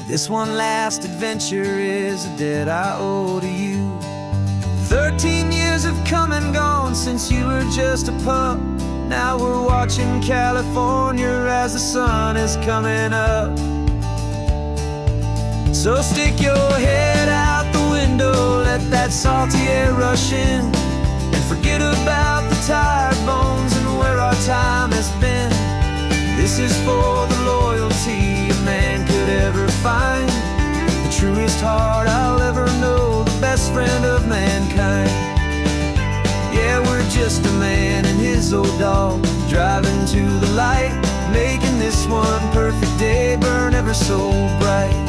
This one last adventure is a debt I owe to you. 13 years have come and gone since you were just a pup. Now we're watching California as the sun is coming up. So stick your head out the window, let that salty air rush in, and forget about the tired bones and where our time has been. This is for the loyalty a man could ever find, the truest heart I'll ever know, the best friend of mankind. Yeah, we're just a man and his old dog, driving to the light, making this one perfect day burn ever so bright.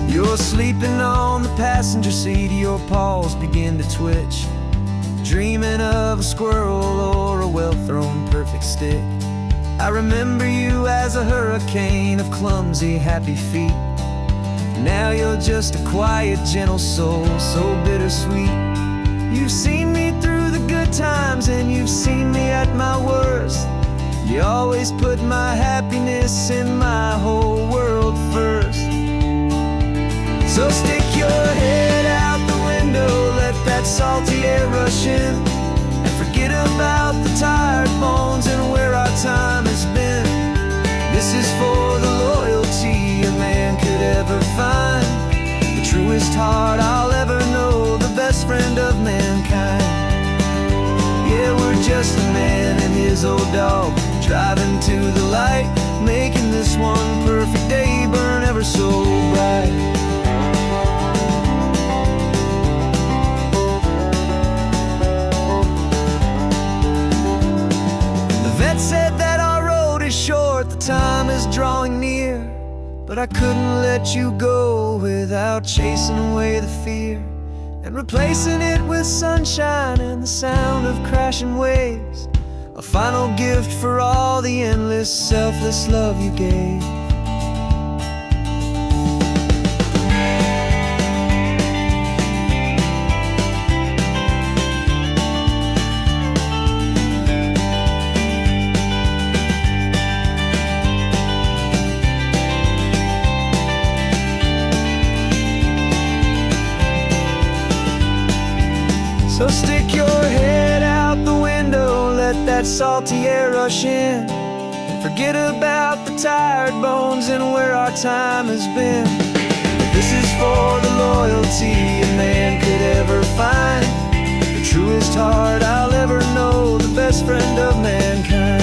You're sleeping on the passenger seat, your paws begin to twitch, dreaming of a squirrel or a well-thrown perfect stick. I remember you as a hurricane of clumsy, happy feet. Now you're just a quiet, gentle soul, so bittersweet. You've seen me through the good times and you've seen me at my worst. You always put my happiness in my whole world first. So stick your head out the window, let that salty air rush in, and forget about the tired bones and where our time has been. This is for the loyalty a man could ever find, the truest heart I'll ever know, the best friend of mankind. Yeah, we're just a man and his old dog, driving to the light, making this one perfect day burn ever so bright. Said that our road is short, the time is drawing near, but I couldn't let you go without chasing away the fear and replacing it with sunshine and the sound of crashing waves, a final gift for all the endless, selfless love you gave. So stick your head out the window, let that salty air rush in, and forget about the tired bones and where our time has been. This is for the loyalty a man could ever find, the truest heart I'll ever know, the best friend of mankind.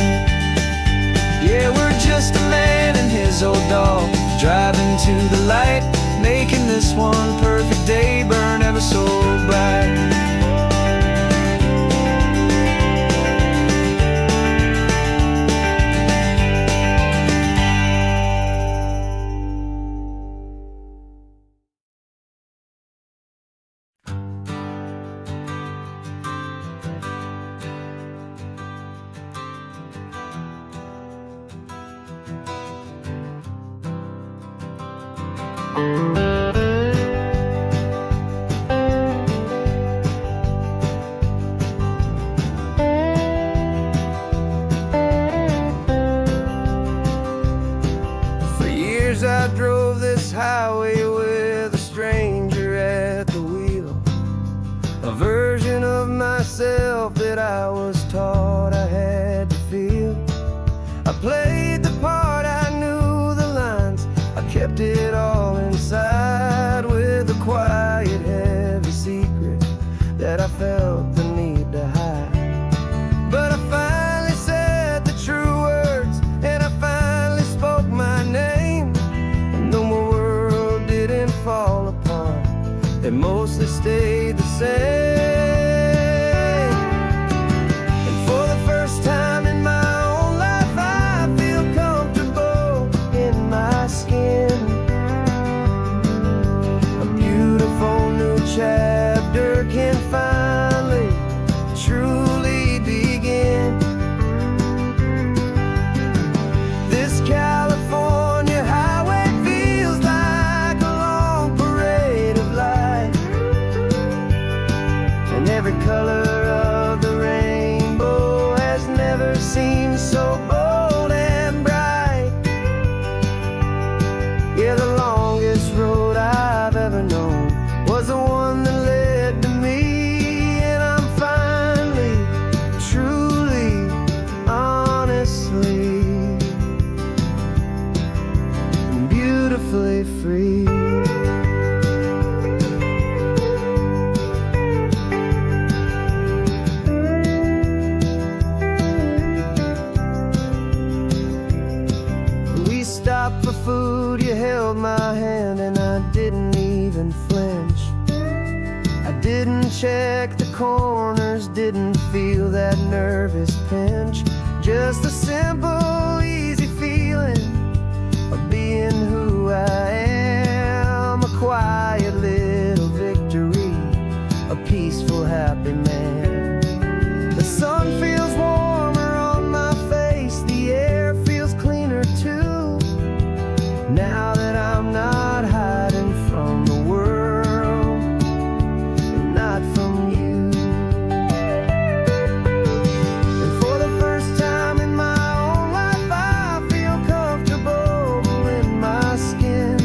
Yeah, we're just a man and his old dog, driving to the light, making this one perfect day burn ever so bright. For years I drove this highway with a stranger at the wheel, a version of myself that I was taught I had to feel. I played the part, I knew the lines, I kept it all inside with a for food, you held my hand, and I didn't even flinch. I didn't check the corners, didn't feel that nervous pinch. Just a simple, easy feeling of being who I am. A quiet little victory, a peaceful, happy man. The sun feels warmer on my face, the air feels cleaner too. Now that I'm not hiding from the world, and not from you. And for the first time in my own life, I feel comfortable in my skin.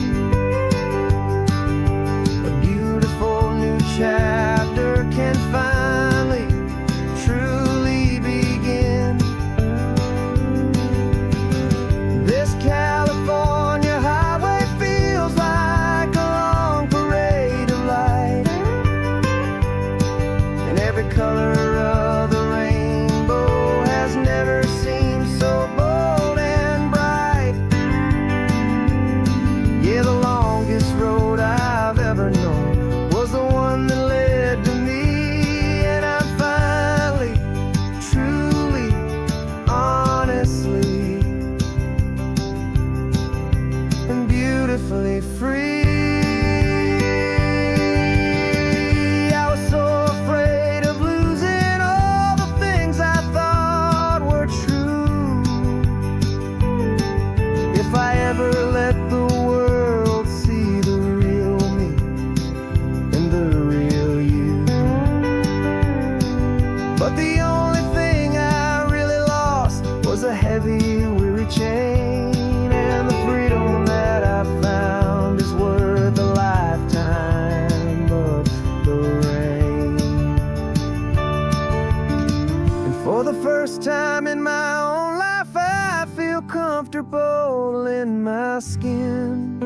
A beautiful new chapter can finally, truly begin. This California highway feels like a long parade of light, and every color of the rainbow has never seemed so bold and bright. Yeah, the longest road I've ever known was the one that led to me, and I'm finally, truly, honestly, and beautifully free. I was so afraid of losing all the things I thought were true. If I ever let the world see the real me and the real you. But the only thing I really lost was a heavy, weary chain, and the freedom that I found is worth a lifetime of the rain. And for the first time in my own life, I feel comfortable in my skin.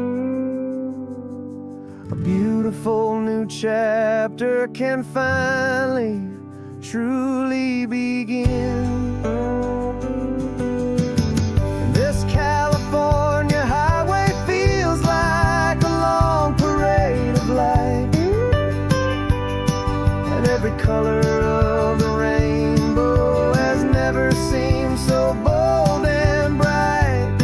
A beautiful new chapter can finally, truly begin. And this California highway feels like a long parade of light, and every color of the rainbow has never seemed so bold and bright.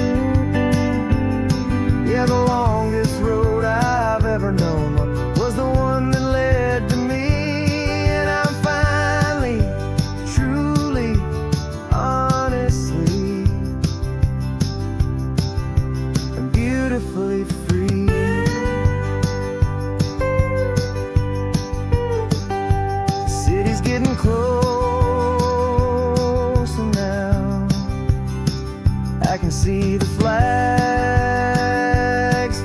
Yeah, the longest road I've ever known was the one that led to me, and I'm finally, truly, honestly, and beautifully free. The city's getting closer now. I can see the flags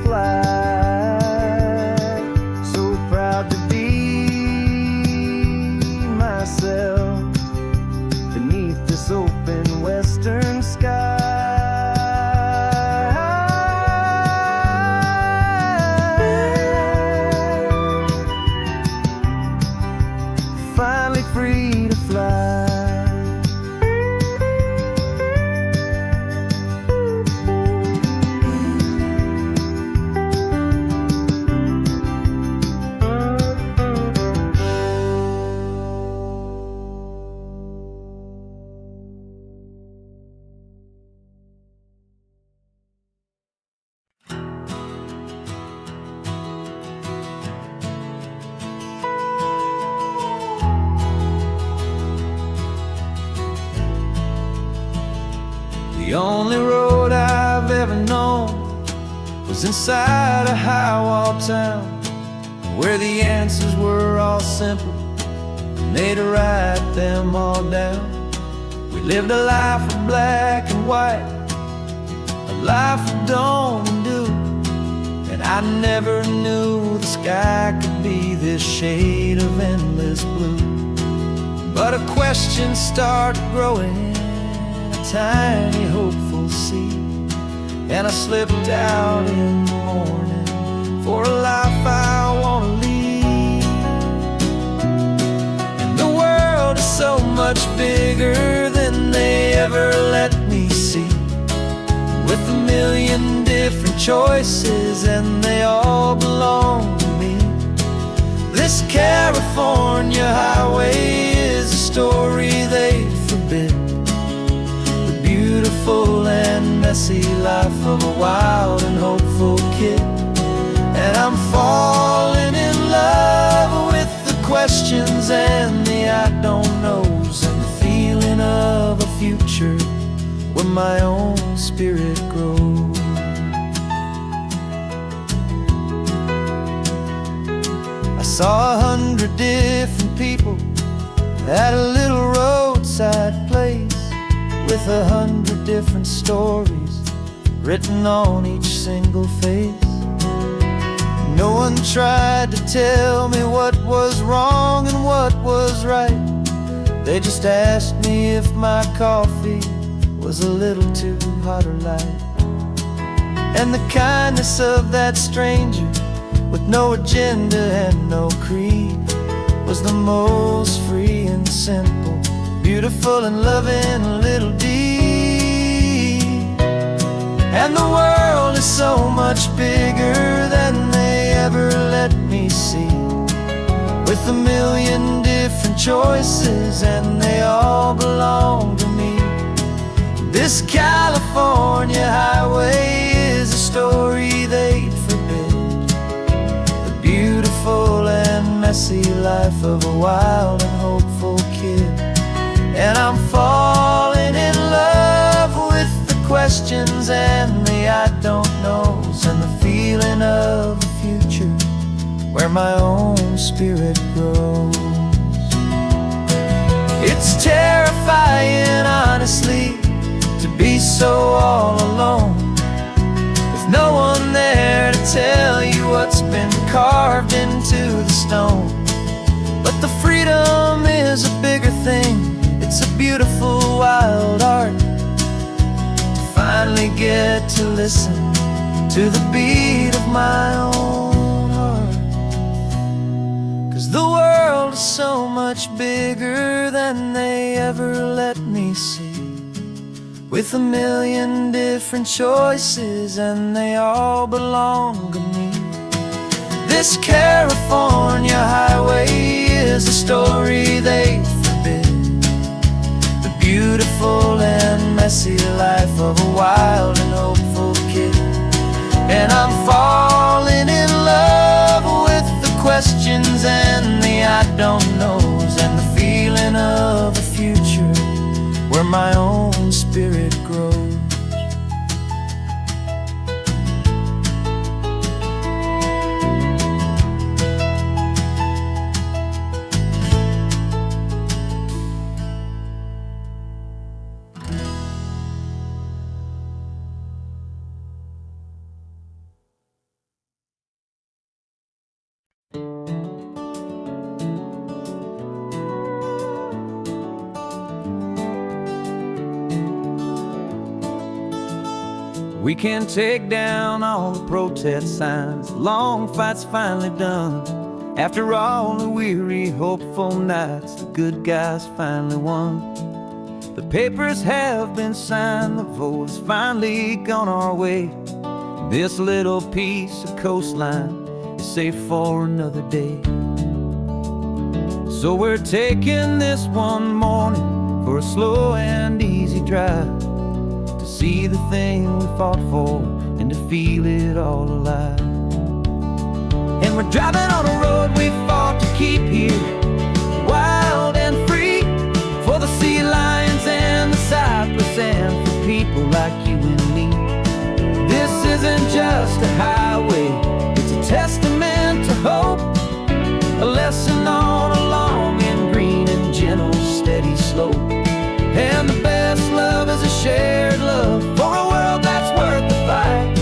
fly. So proud to be myself beneath this open western sky. Finally free to fly. The only road I've ever known was inside a high-wall town, where the answers were all simple, and they'd write them all down. We lived a life of black and white, a life of dawn and dew, and I never knew the sky could be this shade of endless blue. But a question started growing, a tiny hopeful seed, and I slipped out in the morning for a life I want to lead. And the world is so much bigger than they ever let me see, with a million different different choices, and they all belong to me. This California highway is a story they forbid, the beautiful and messy life of a wild and hopeful kid. And I'm falling in love with the questions and the I don't knows, and the feeling of a future where my own spirit grows. I saw 100 different people at a little roadside place, with 100 different stories written on each single face. No one tried to tell me what was wrong and what was right. They just asked me if my coffee was a little too hot or light. And the kindness of that stranger, with no agenda and no creed, was the most free and simple, beautiful and loving little deed. And the world is so much bigger than they ever let me see, with a million different choices, and they all belong to me. This California highway is a story they'd forbid, the beautiful and messy life of a wild and hopeful kid. And I'm falling in love with the questions and the I don't knows, and the feeling of a future where my own spirit grows. It's terrifying, honestly, to be so all alone, with no one there to tell you what's been carved into the stone. But the freedom is a bigger thing. It's a beautiful wild art to finally get to listen to the beat of my own heart. 'Cause the world is so much bigger than they ever let me see, with a million different choices, and they all belong to me. This California highway is a story they forbid, the beautiful and messy life of a wild and hopeful kid. And I'm falling in love with the questions and the I don't knows, and the feeling of a future where my own spirit grows. We can take down all the protest signs, long fight's finally done. After all the weary, hopeful nights, the good guys finally won. The papers have been signed, the vote has finally gone our way. This little piece of coastline is safe for another day. So we're taking this one morning for a slow and easy drive, to see the thing we fought for and to feel it all alive. And we're driving on a road we fought to keep here, wild and free, for the sea lions and the cypress, and for people like you and me. This isn't just a highway, it's a testament to hope, a lesson on a long and green and gentle steady slope. And the best love is a shared love for a world that's worth the fight,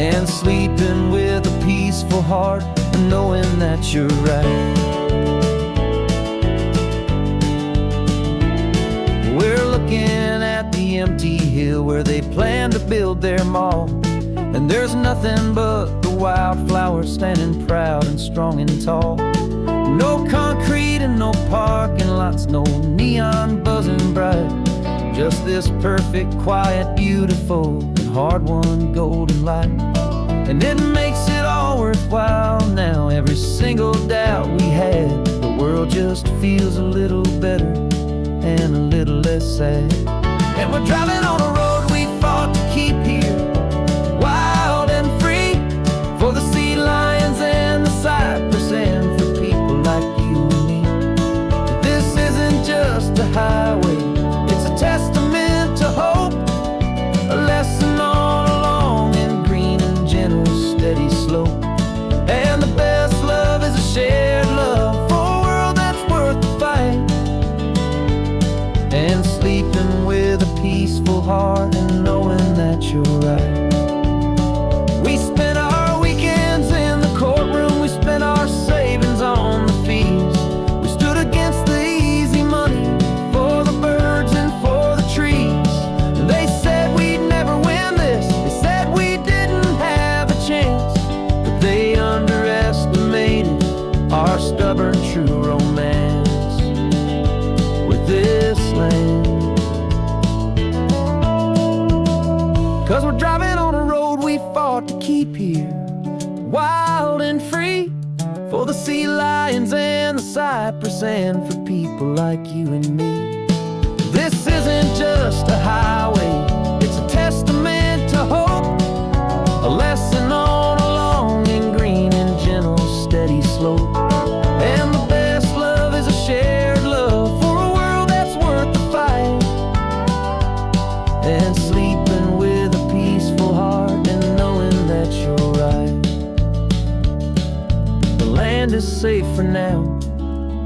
and sleeping with a peaceful heart and knowing that you're right. We're looking at the empty hill where they plan to build their mall, and there's nothing but the wildflowers standing proud and strong and tall. No concrete and no parking lots, no neon buzzing bright, just this perfect, quiet, beautiful, and hard-won golden light. And it makes it all worthwhile now. Every single doubt we had, the world just feels a little better and a little less sad. And we're driving on a road we fought to keep here, wild and free, for the sea lions and the cypress and for people like you and me. This isn't just a highway, it's a testament to hope, a lesson all along in green and gentle, steady slope. And the best love is a shared love for a world that's worth the fight. And sleeping with a peaceful heart and knowing that you're right. We spent our weekends in the courtroom, we spent our savings on the fees. We stood against the easy money for the birds and for the trees. And they said we'd never win this, they said we didn't have a chance, but they underestimated our stubborn true romance with this land. 'Cause we're driving on a road we fought to keep here, wild and free, for the sea lions and the cypress and for people like you and me. This isn't just a highway, it's a testament to hope, a lesson all along in green and gentle, steady slope. And the best love is a shared love for a world that's worth the fight. And sleeping with a peaceful heart and knowing that you're right. The land is safe for now,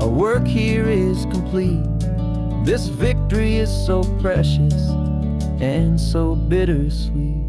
our work here is complete. This victory is so precious and so bittersweet.